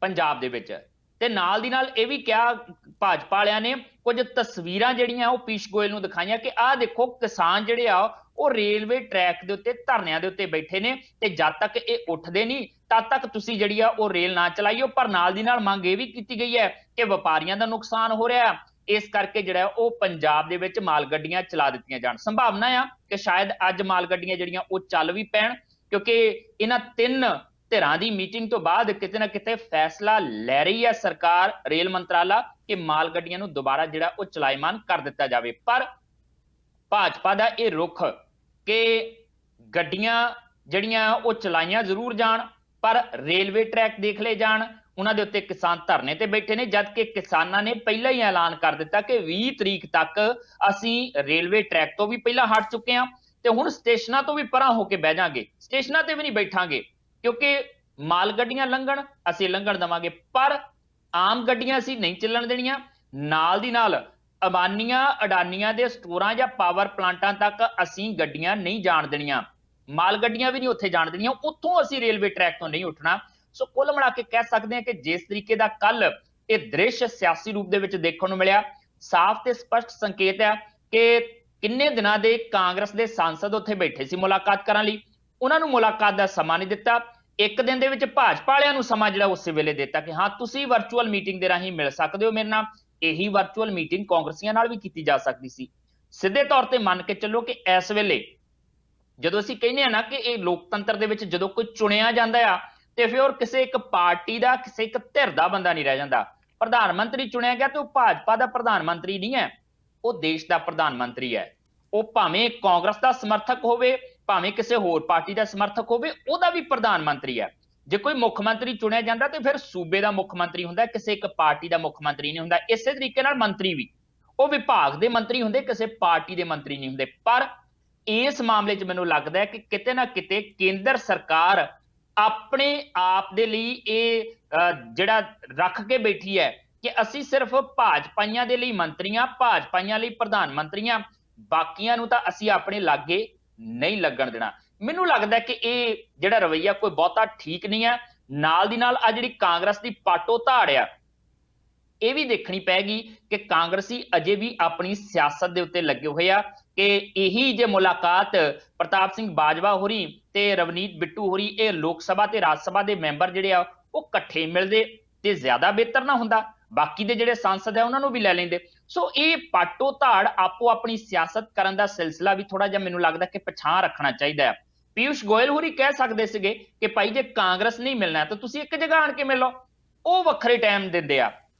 ਪੰਜਾਬ ਦੇ ਵਿੱਚ। ਤੇ ਨਾਲ ਦੀ ਨਾਲ ਇਹ ਵੀ ਕਿਹਾ ਭਾਜਪਾ ਵਾਲਿਆਂ ਨੇ, ਕੁਝ ਤਸਵੀਰਾਂ ਜਿਹੜੀਆਂ ਉਹ ਪੀਸ਼ ਗੋਇਲ ਨੂੰ ਦਿਖਾਈਆਂ ਕਿ ਆਹ ਦੇਖੋ ਕਿਸਾਨ ਜਿਹੜੇ ਆ ਉਹ ਰੇਲਵੇ ਟਰੈਕ ਦੇ ਉੱਤੇ ਧਰਨਿਆਂ ਦੇ ਉੱਤੇ ਬੈਠੇ ਨੇ, ਤੇ ਜਦ ਤੱਕ ਇਹ ਉੱਠਦੇ ਨਹੀਂ ਤਦ ਤੱਕ ਤੁਸੀਂ ਜਿਹੜੀ ਆ ਉਹ ਰੇਲ ਨਾ ਚਲਾਈਓ। ਪਰ ਨਾਲ ਦੀ ਨਾਲ ਮੰਗ ਇਹ ਵੀ ਕੀਤੀ ਗਈ ਹੈ ਕਿ ਵਪਾਰੀਆਂ ਦਾ ਨੁਕਸਾਨ ਹੋ ਰਿਹਾ, ਇਸ ਕਰਕੇ ਜਿਹੜਾ ਉਹ ਪੰਜਾਬ ਦੇ ਵਿੱਚ ਮਾਲ ਗੱਡੀਆਂ ਚਲਾ ਦਿੱਤੀਆਂ ਜਾਣ। ਸੰਭਾਵਨਾ ਆ ਕਿ ਸ਼ਾਇਦ ਅੱਜ ਮਾਲ ਗੱਡੀਆਂ ਜਿਹੜੀਆਂ ਉਹ ਚੱਲ ਵੀ ਪੈਣ, ਕਿਉਂਕਿ ਇਹਨਾਂ ਤਿੰਨ ਧਿਰਾਂ ਦੀ ਮੀਟਿੰਗ ਤੋਂ ਬਾਅਦ ਕਿਤੇ ਨਾ ਕਿਤੇ ਫੈਸਲਾ ਲੈ ਰਹੀ ਹੈ ਸਰਕਾਰ, ਰੇਲ ਮੰਤਰਾਲਾ, ਕਿ ਮਾਲ ਗੱਡੀਆਂ ਨੂੰ ਦੁਬਾਰਾ ਜਿਹੜਾ ਉਹ ਚਲਾਇਮਾਨ ਕਰ ਦਿੱਤਾ ਜਾਵੇ। ਪਰ ਭਾਜਪਾ ਦਾ ਇਹ ਰੁਖ ਕਿ ਗੱਡੀਆਂ ਜਿਹੜੀਆਂ ਉਹ ਚਲਾਈਆਂ ਜ਼ਰੂਰ ਜਾਣ ਪਰ ਰੇਲਵੇ ਟਰੈਕ ਦੇਖ ਲਏ ਜਾਣ, ਉਹਨਾਂ ਦੇ ਉੱਤੇ ਕਿਸਾਨ ਧਰਨੇ ਤੇ ਬੈਠੇ ਨੇ, ਜਦ ਕਿ ਕਿਸਾਨਾਂ ਨੇ ਪਹਿਲਾਂ ਹੀ ਐਲਾਨ ਕਰ ਦਿੱਤਾ ਕਿ 20 ਤਰੀਕ ਤੱਕ ਅਸੀਂ ਰੇਲਵੇ ਟਰੈਕ ਤੋਂ ਵੀ ਪਹਿਲਾਂ ਹਟ ਚੁੱਕੇ ਹਾਂ ਤੇ ਹੁਣ ਸਟੇਸ਼ਨਾਂ ਤੋਂ ਵੀ ਪਰਾਂ ਹੋ ਕੇ ਬਹਿ ਜਾਾਂਗੇ, ਸਟੇਸ਼ਨਾਂ ਤੇ ਵੀ ਨਹੀਂ ਬੈਠਾਂਗੇ, ਕਿਉਂਕਿ ਮਾਲ ਗੱਡੀਆਂ ਲੰਘਣ ਅਸੀਂ ਲੰਘਣ ਦੇਵਾਂਗੇ ਪਰ ਆਮ ਗੱਡੀਆਂ ਅਸੀਂ ਨਹੀਂ ਚੱਲਣ ਦੇਣੀਆਂ। ਨਾਲ ਦੀ ਨਾਲ ਅਬਾਨੀਆਂ ਅਡਾਨੀਆਂ ਦੇ ਸਟੋਰਾਂ ਜਾਂ ਪਾਵਰ ਪਲਾਂਟਾਂ ਤੱਕ ਅਸੀਂ ਗੱਡੀਆਂ ਨਹੀਂ ਜਾਣ ਦੇਣੀਆਂ, ਮਾਲ ਗੱਡੀਆਂ ਵੀ ਨਹੀਂ ਉੱਥੇ ਜਾਣ ਦੇਣੀਆਂ, ਉੱਥੋਂ ਅਸੀਂ ਰੇਲਵੇ ਟਰੈਕ ਤੋਂ ਨਹੀਂ ਉੱਠਣਾ। ਸੋ ਕੁੱਲ ਮਿਲਾ ਕੇ ਕਹਿ ਸਕਦੇ ਹਾਂ ਕਿ ਜਿਸ ਤਰੀਕੇ ਦਾ ਕੱਲ ਇਹ ਦ੍ਰਿਸ਼ ਸਿਆਸੀ ਰੂਪ ਦੇ ਵਿੱਚ ਦੇਖਣ ਨੂੰ ਮਿਲਿਆ, ਸਾਫ਼ ਤੇ ਸਪਸ਼ਟ ਸੰਕੇਤ ਹੈ ਕਿ ਕਿੰਨੇ ਦਿਨਾਂ ਦੇ ਕਾਂਗਰਸ ਦੇ ਸਾਂਸਦ ਉੱਥੇ ਬੈਠੇ ਸੀ ਮੁਲਾਕਾਤ ਕਰਨ ਲਈ, ਉਹਨਾਂ ਨੂੰ ਮੁਲਾਕਾਤ ਦਾ ਸਮਾਂ ਨਹੀਂ ਦਿੱਤਾ। ਇੱਕ ਦਿਨ ਦੇ ਵਿੱਚ ਭਾਜਪਾ ਵਾਲਿਆਂ ਨੂੰ ਸਮਾਂ ਜਿਹੜਾ ਉਸੇ ਵੇਲੇ ਦਿੱਤਾ ਕਿ ਹਾਂ ਤੁਸੀਂ ਵਰਚੁਅਲ ਮੀਟਿੰਗ ਦੇ ਰਾਹੀਂ ਮਿਲ ਸਕਦੇ ਹੋ ਮੇਰੇ ਨਾਲ। ਇਹੀ ਵਰਚੁਅਲ ਮੀਟਿੰਗ ਕਾਂਗਰਸੀਆਂ ਨਾਲ ਵੀ ਕੀਤੀ ਜਾ ਸਕਦੀ ਸੀ। ਸਿੱਧੇ ਤੌਰ ਤੇ ਮੰਨ ਕੇ ਚੱਲੋ ਕਿ ਇਸ ਵੇਲੇ ਜਦੋਂ ਅਸੀਂ ਕਹਿੰਦੇ ਆ ਨਾ ਕਿ ਇਹ ਲੋਕਤੰਤਰ ਦੇ ਵਿੱਚ ਜਦੋਂ ਕੋਈ ਚੁਣਿਆ ਜਾਂਦਾ ਆ ਤੇ ਫਿਰ ਕਿਸੇ ਇੱਕ ਪਾਰਟੀ ਦਾ, ਕਿਸੇ ਇੱਕ ਧਿਰ ਦਾ ਬੰਦਾ ਨਹੀਂ ਰਹਿ ਜਾਂਦਾ। ਪ੍ਰਧਾਨ ਮੰਤਰੀ ਚੁਣਿਆ ਗਿਆ ਤੇ ਉਹ ਭਾਜਪਾ ਦਾ ਪ੍ਰਧਾਨ ਮੰਤਰੀ ਨਹੀਂ ਹੈ, ਉਹ ਦੇਸ਼ ਦਾ ਪ੍ਰਧਾਨ ਮੰਤਰੀ ਹੈ। ਉਹ ਭਾਵੇਂ ਕਾਂਗਰਸ ਦਾ ਸਮਰਥਕ ਹੋਵੇ, ਭਾਵੇਂ ਕਿਸੇ ਹੋਰ ਪਾਰਟੀ ਦਾ ਸਮਰਥਕ ਹੋਵੇ, ਉਹਦਾ ਵੀ ਪ੍ਰਧਾਨ ਮੰਤਰੀ ਹੈ। ਜੇ ਕੋਈ ਮੁੱਖ ਮੰਤਰੀ ਚੁਣਿਆ ਜਾਂਦਾ ਤੇ ਫਿਰ ਸੂਬੇ ਦਾ ਮੁੱਖ ਮੰਤਰੀ ਹੁੰਦਾ, ਕਿਸੇ ਇੱਕ ਪਾਰਟੀ ਦਾ ਮੁੱਖ ਮੰਤਰੀ ਨਹੀਂ ਹੁੰਦਾ। ਇਸੇ ਤਰੀਕੇ ਨਾਲ ਮੰਤਰੀ ਵੀ ਉਹ ਵਿਭਾਗ ਦੇ ਮੰਤਰੀ ਹੁੰਦੇ, ਕਿਸੇ ਪਾਰਟੀ ਦੇ ਮੰਤਰੀ ਨਹੀਂ ਹੁੰਦੇ। ਪਰ ਇਸ ਮਾਮਲੇ 'ਚ ਮੈਨੂੰ ਲੱਗਦਾ ਹੈ ਕਿ ਕਿਤੇ ਨਾ ਕਿਤੇ ਕੇਂਦਰ ਸਰਕਾਰ ਆਪਣੇ ਆਪ ਦੇ ਲਈ ਇਹ ਜਿਹੜਾ ਰੱਖ ਕੇ ਬੈਠੀ ਹੈ ਕਿ ਅਸੀਂ ਸਿਰਫ ਭਾਜਪਾਈਆਂ ਦੇ ਲਈ ਮੰਤਰੀਆਂ, ਭਾਜਪਾਈਆਂ ਲਈ ਪ੍ਰਧਾਨ ਮੰਤਰੀਆਂ, ਬਾਕੀਆਂ ਨੂੰ ਤਾਂ ਅਸੀਂ ਆਪਣੇ ਲਾਗੇ ਨਹੀਂ ਲੱਗਣ ਦੇਣਾ। ਮੈਨੂੰ ਲੱਗਦਾ ਕਿ ਇਹ ਜਿਹੜਾ ਰਵੱਈਆ ਕੋਈ ਬਹੁਤਾ ਠੀਕ ਨਹੀਂ ਹੈ। ਨਾਲ ਦੀ ਨਾਲ ਆ ਜਿਹੜੀ ਕਾਂਗਰਸ ਦੀ ਪਾਟੋ ਧਾੜ ਆ, ਇਹ ਵੀ ਦੇਖਣੀ ਪੈਗੀ ਕਿ ਕਾਂਗਰਸੀ ਅਜੇ ਵੀ ਆਪਣੀ ਸਿਆਸਤ ਦੇ ਉੱਤੇ ਲੱਗੇ ਹੋਏ ਆ ਕਿ ਇਹੀ ਜੇ ਮੁਲਾਕਾਤ ਪ੍ਰਤਾਪ ਸਿੰਘ ਬਾਜਵਾ ਹੋਰੀ ਤੇ ਰਵਨੀਤ ਬਿੱਟੂ ਹੋਰੀ, ਇਹ ਲੋਕ ਸਭਾ ਤੇ ਰਾਜ ਸਭਾ ਦੇ ਮੈਂਬਰ ਜਿਹੜੇ ਆ ਉਹ ਇਕੱਠੇ ਮਿਲਦੇ ਤੇ ਜ਼ਿਆਦਾ ਬਿਹਤਰ ਨਾ ਹੁੰਦਾ, ਬਾਕੀ ਦੇ ਜਿਹੜੇ ਸੰਸਦ ਆ ਉਹਨਾਂ ਨੂੰ ਵੀ ਲੈ ਲੈਂਦੇ। ਸੋ ਇਹ ਪਾਟੋ ਧਾੜ ਆਪੋ ਆਪਣੀ ਸਿਆਸਤ ਕਰਨ ਦਾ ਸਿਲਸਿਲਾ ਵੀ ਥੋੜਾ ਜਿਹਾ ਮੈਨੂੰ ਲੱਗਦਾ ਕਿ ਪਛਾਣ ਰੱਖਣਾ ਚਾਹੀਦਾ ਹੈ। ਪਿਊਸ਼ ਗੋਇਲ ਹੋਰੀ ਕਹਿ ਸਕਦੇ ਸੀਗੇ ਕਿ ਭਾਈ ਜੇ ਕਾਂਗਰਸ ਨਹੀਂ ਮਿਲਣਾ ਤਾਂ ਤੁਸੀਂ ਇੱਕ ਜਗ੍ਹਾ ਆਣ ਕੇ ਮਿਲੋ, ਉਹ ਵੱਖਰੇ ਟਾਈਮ ਦਿੰਦੇ ਆ।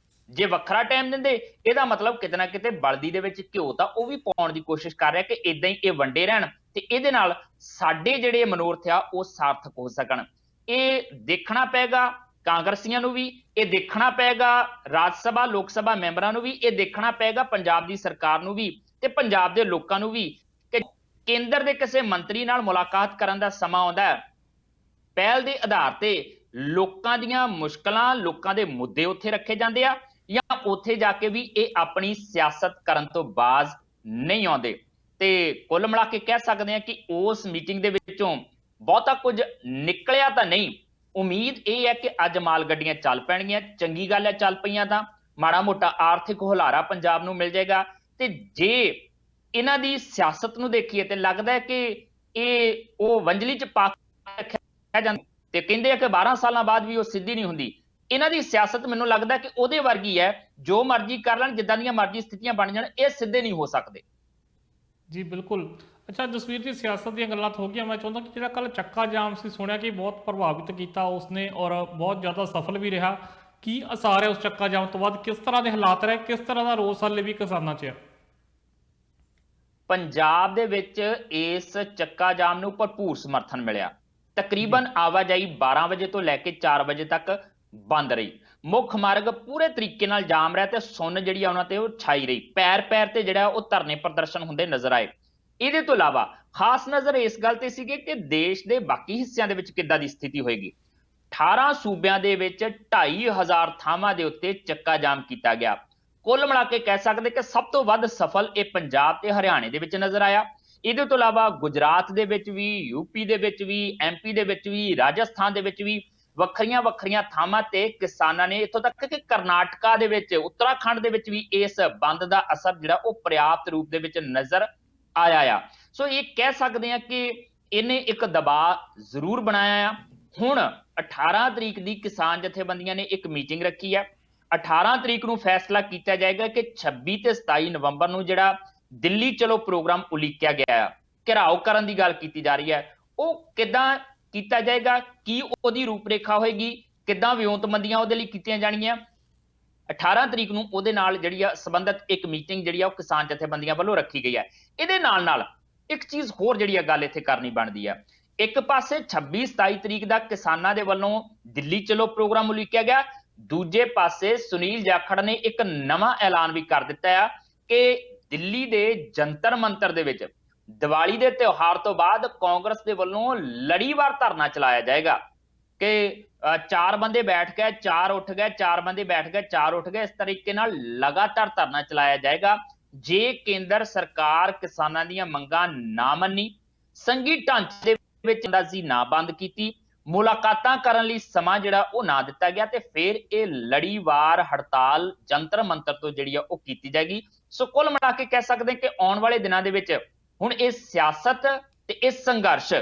ਜੇ ਵੱਖਰਾ ਟਾਈਮ ਦਿੰਦੇ ਇਹਦਾ ਮਤਲਬ ਕਿਤੇ ਨਾ ਕਿਤੇ ਬਲਦੀ ਦੇ ਵਿੱਚ ਘਿਓ ਤਾਂ ਉਹ ਵੀ ਪਾਉਣ ਦੀ ਕੋਸ਼ਿਸ਼ ਕਰ ਰਿਹਾ ਕਿ ਇਦਾਂ ਹੀ ਇਹ ਵੰਡੇ ਰਹਿਣ ਤੇ ਇਹਦੇ ਨਾਲ ਸਾਡੇ ਜਿਹੜੇ ਮਨੋਰਥ ਆ ਉਹ ਸਾਰਥਕ ਹੋ ਸਕਣ। ਇਹ ਦੇਖਣਾ ਪਏਗਾ ਕਾਂਗਰਸੀਆਂ ਨੂੰ ਵੀ, ਇਹ ਦੇਖਣਾ ਪਏਗਾ ਰਾਜ ਸਭਾ ਲੋਕ ਸਭਾ ਮੈਂਬਰਾਂ ਨੂੰ ਵੀ, ਇਹ ਦੇਖਣਾ ਪਏਗਾ ਪੰਜਾਬ ਦੀ ਸਰਕਾਰ ਨੂੰ ਵੀ ਤੇ ਪੰਜਾਬ ਦੇ ਲੋਕਾਂ ਨੂੰ ਵੀ ਕਿ ਕੇਂਦਰ ਦੇ ਕਿਸੇ ਮੰਤਰੀ ਨਾਲ ਮੁਲਾਕਾਤ ਕਰਨ ਦਾ ਸਮਾਂ ਆਉਂਦਾ ਹੈ, ਪਹਿਲ ਦੇ ਆਧਾਰ ਤੇ ਲੋਕਾਂ ਦੀਆਂ ਮੁਸ਼ਕਲਾਂ, ਲੋਕਾਂ ਦੇ ਮੁੱਦੇ ਉੱਥੇ ਰੱਖੇ ਜਾਂਦੇ ਆ ਜਾਂ ਉੱਥੇ ਜਾ ਕੇ ਵੀ ਇਹ ਆਪਣੀ ਸਿਆਸਤ ਕਰਨ ਤੋਂ ਬਾਜ਼ ਨਹੀਂ ਆਉਂਦੇ। ਤੇ ਕੁੱਲ ਮਿਲਾ ਕੇ ਕਹਿ ਸਕਦੇ ਹਾਂ ਕਿ ਉਸ ਮੀਟਿੰਗ ਦੇ ਵਿੱਚੋਂ ਬਹੁਤਾ ਕੁਝ ਨਿਕਲਿਆ ਤਾਂ ਨਹੀਂ। ਉਮੀਦ ਇਹ ਹੈ ਕਿ ਅੱਜ ਮਾਲ ਗੱਡੀਆਂ ਚੱਲ ਪੈਣਗੀਆਂ, ਚੰਗੀ ਗੱਲ ਹੈ ਚੱਲ ਪਈਆਂ ਤਾਂ ਮਾੜਾ ਮੋਟਾ ਆਰਥਿਕ ਹੁਲਾਰਾ ਪੰਜਾਬ ਨੂੰ ਮਿਲ ਜਾਏਗਾ। ਤੇ ਜੇ ਇਹਨਾਂ ਦੀ ਸਿਆਸਤ ਨੂੰ ਦੇਖੀਏ ਤੇ ਲੱਗਦਾ ਹੈ ਕਿ ਇਹ ਉਹ ਵੰਜਲੀ ਚ ਪਾ ਕੇ ਰੱਖਿਆ ਜਾਂਦਾ ਤੇ ਕਹਿੰਦੇ ਆ ਕਿ 12 ਸਾਲਾਂ ਬਾਅਦ ਵੀ ਉਹ ਸਿੱਧੀ ਨਹੀਂ ਹੁੰਦੀ। ਇਹਨਾਂ ਦੀ ਸਿਆਸਤ ਮੈਨੂੰ ਲੱਗਦਾ ਕਿ ਉਹਦੇ ਵਰਗੀ ਹੈ, ਜੋ ਮਰਜ਼ੀ ਕਰ ਲੈਣ, ਜਿੱਦਾਂ ਦੀਆਂ ਮਰਜ਼ੀ ਸਥਿਤੀਆਂ ਬਣ ਜਾਣ, ਇਹ ਸਿੱਧੇ ਨਹੀਂ ਹੋ ਸਕਦੇ। ਜੀ ਬਿਲਕੁਲ। ਅੱਛਾ ਜਸਵੀਰ ਜੀ, ਸਿਆਸਤ ਦੀਆਂ ਗੱਲਾਂ ਤਾਂ ਹੋ ਗਈਆਂ, ਮੈਂ ਚਾਹੁੰਦਾ ਕਿ ਜਿਹੜਾ ਕੱਲ ਚੱਕਾ ਜਾਮ ਸੀ, ਸੁਣਿਆ ਕਿ ਬਹੁਤ ਪ੍ਰਭਾਵਿਤ ਕੀਤਾ ਉਸਨੇ ਔਰ ਬਹੁਤ ਜ਼ਿਆਦਾ ਸਫਲ ਵੀ ਰਿਹਾ। ਕੀ ਅਸਾਰ ਹੈ ਉਸ ਚੱਕਾ ਜਾਮ ਤੋਂ ਬਾਅਦ, ਕਿਸ ਤਰ੍ਹਾਂ ਦੇ ਹਾਲਾਤ ਰਹੇ, ਕਿਸ ਤਰ੍ਹਾਂ ਦਾ ਰੋਸ ਹਾਲੇ ਵੀ ਕਿਸਾਨਾਂ 'ਚ ਹੈ? ਪੰਜਾਬ ਦੇ ਵਿੱਚ ਇਸ ਚੱਕਾ ਜਾਮ ਨੂੰ ਭਰਪੂਰ ਸਮਰਥਨ ਮਿਲਿਆ। ਤਕਰੀਬਨ ਆਵਾਜਾਈ 12 ਵਜੇ ਤੋਂ ਲੈ ਕੇ 4 ਵਜੇ ਤੱਕ ਬੰਦ ਰਹੀ। ਮੁੱਖ ਮਾਰਗ ਪੂਰੇ ਤਰੀਕੇ ਨਾਲ ਜਾਮ ਰਿਹਾ ਤੇ ਸੁੰਨ ਜਿਹੜੀ ਆ ਉਹਨਾਂ ਤੇ ਉਹ ਛਾਈ ਰਹੀ। ਪੈਰ ਪੈਰ ਤੇ ਜਿਹੜਾ ਉਹ ਧਰਨੇ ਪ੍ਰਦਰਸ਼ਨ ਹੁੰਦੇ ਨਜ਼ਰ ਆਏ। ਇਹਦੇ ਤੋਂ ਇਲਾਵਾ ਖਾਸ ਨਜ਼ਰ ਇਸ ਗੱਲ ਤੇ ਸੀਗੇ ਕਿ ਦੇਸ਼ ਦੇ ਬਾਕੀ ਹਿੱਸਿਆਂ ਦੇ ਵਿੱਚ ਕਿੱਦਾਂ ਦੀ ਸਥਿਤੀ ਹੋਏਗੀ। 18 ਸੂਬਿਆਂ ਦੇ ਵਿੱਚ 2500 ਥਾਵਾਂ ਦੇ ਉੱਤੇ ਚੱਕਾ ਜਾਮ ਕੀਤਾ ਗਿਆ। ਕੁੱਲ ਮਿਲਾ ਕੇ ਕਹਿ ਸਕਦੇ ਕਿ ਸਭ ਤੋਂ ਵੱਧ ਸਫਲ ਇਹ ਪੰਜਾਬ ਤੇ ਹਰਿਆਣੇ ਦੇ ਵਿੱਚ ਨਜ਼ਰ ਆਇਆ। ਇਹਦੇ ਤੋਂ ਇਲਾਵਾ ਗੁਜਰਾਤ ਦੇ ਵਿੱਚ ਵੀ, ਯੂਪੀ ਦੇ ਵਿੱਚ ਵੀ, ਐਮਪੀ ਦੇ ਵਿੱਚ ਵੀ, ਰਾਜਸਥਾਨ ਦੇ ਵਿੱਚ ਵੀ ਵੱਖਰੀਆਂ ਵੱਖਰੀਆਂ ਥਾਵਾਂ ਤੇ ਕਿਸਾਨਾਂ ਨੇ, ਇੱਥੋਂ ਤੱਕ ਕਿ ਕਰਨਾਟਕਾ ਦੇ ਵਿੱਚ, ਉੱਤਰਾਖੰਡ ਦੇ ਵਿੱਚ ਵੀ ਇਸ ਬੰਦ ਦਾ ਅਸਰ ਜਿਹੜਾ ਉਹ ਪ੍ਰਿਆਪਤ ਰੂਪ ਦੇ ਵਿੱਚ ਨਜ਼ਰ ਆਇਆ ਆ। ਸੋ ਇਹ ਕਹਿ ਸਕਦੇ ਆ ਕਿ ਇਹਨੇ ਇੱਕ ਦਬਾਅ ਜ਼ਰੂਰ ਬਣਾਇਆ ਆ। ਹੁਣ 18 ਤਰੀਕ ਦੀ ਕਿਸਾਨ ਜਥੇਬੰਦੀਆਂ ਨੇ ਇੱਕ ਮੀਟਿੰਗ ਰੱਖੀ ਹੈ। 18 ਤਰੀਕ ਨੂੰ ਫੈਸਲਾ ਕੀਤਾ ਜਾਏਗਾ ਕਿ 26 ਤੇ 27 ਨਵੰਬਰ ਨੂੰ ਜਿਹੜਾ ਦਿੱਲੀ ਚਲੋ ਪ੍ਰੋਗਰਾਮ ਉਲੀਕਿਆ ਗਿਆ ਹੈ, ਘਿਰਾਓ ਕਰਨ ਦੀ ਗੱਲ ਕੀਤੀ ਜਾ ਰਹੀ ਹੈ, ਉਹ ਕਿੱਦਾਂ ਕੀਤਾ ਜਾਏਗਾ, ਕੀ ਉਹਦੀ ਰੂਪਰੇਖਾ ਹੋਏਗੀ, ਕਿੱਦਾਂ ਵਿਉਂਤਬੰਦੀਆਂ ਉਹਦੇ ਲਈ ਕੀਤੀਆਂ ਜਾਣਗੀਆਂ। 18 ਤਰੀਕ ਨੂੰ ਉਹਦੇ ਨਾਲ ਜਿਹੜੀ ਆ ਸੰਬੰਧਿਤ ਇੱਕ ਮੀਟਿੰਗ ਜਿਹੜੀ ਆ ਉਹ ਕਿਸਾਨ ਜਥੇਬੰਦੀਆਂ ਵੱਲੋਂ ਰੱਖੀ ਗਈ ਹੈ। ਇਹਦੇ ਨਾਲ ਨਾਲ ਇੱਕ ਚੀਜ਼ ਹੋਰ ਜਿਹੜੀ ਆ ਗੱਲ ਇੱਥੇ ਕਰਨੀ ਬਣਦੀ ਆ। ਇੱਕ ਪਾਸੇ 26-27 ਤਰੀਕ ਦਾ ਕਿਸਾਨਾਂ ਦੇ ਵੱਲੋਂ ਦਿੱਲੀ ਚਲੋ ਪ੍ਰੋਗਰਾਮ ਉਲੀਕਿਆ ਗਿਆ, ਦੂਜੇ ਪਾਸੇ ਸੁਨੀਲ ਜਾਖੜ ਨੇ ਇੱਕ ਨਵਾਂ ਐਲਾਨ ਵੀ ਕਰ ਦਿੱਤਾ ਆ ਕਿ ਦਿੱਲੀ ਦੇ ਜੰਤਰ ਮੰਤਰ ਦੇ ਵਿੱਚ ਦੀਵਾਲੀ ਦੇ ਤਿਉਹਾਰ ਤੋਂ ਬਾਅਦ ਕਾਂਗਰਸ ਦੇ ਵੱਲੋਂ ਲੜੀਵਾਰ ਧਰਨਾ ਚਲਾਇਆ ਜਾਏਗਾ ਕਿ 4 ਬੰਦੇ ਬੈਠ ਗਏ, 4 ਉੱਠ ਗਏ, 4 ਬੰਦੇ ਬੈਠ ਗਏ, 4 ਉੱਠ ਗਏ, ਇਸ ਤਰੀਕੇ ਨਾਲ ਲਗਾਤਾਰ ਧਰਨਾ ਚਲਾਇਆ ਜਾਏਗਾ। ਜੇ ਕੇਂਦਰ ਸਰਕਾਰ ਕਿਸਾਨਾਂ ਦੀਆਂ ਮੰਗਾਂ ਨਾ ਮੰਨੀ, ਸੰਘੀ ਢਾਂਚੇ ਦੇ ਵਿੱਚ ਅੰਦਾਜ਼ੀ ਨਾ ਬੰਦ ਕੀਤੀ, ਮੁਲਾਕਾਤਾਂ ਕਰਨ ਲਈ ਸਮਾਂ ਜਿਹੜਾ ਉਹ ਨਾ ਦਿੱਤਾ ਗਿਆ, ਤੇ ਫਿਰ ਇਹ ਲੜੀਵਾਰ ਹੜਤਾਲ ਜੰਤਰ ਮੰਤਰ ਤੋਂ ਜਿਹੜੀ ਆ ਉਹ ਕੀਤੀ ਜਾਏਗੀ। ਸੋ ਕੁੱਲ ਮਿਲਾ ਕੇ ਕਹਿ ਸਕਦੇ ਕਿ ਆਉਣ ਵਾਲੇ ਦਿਨਾਂ ਦੇ ਵਿੱਚ ਹੁਣ ਇਹ ਸਿਆਸਤ ਤੇ ਇਹ ਸੰਘਰਸ਼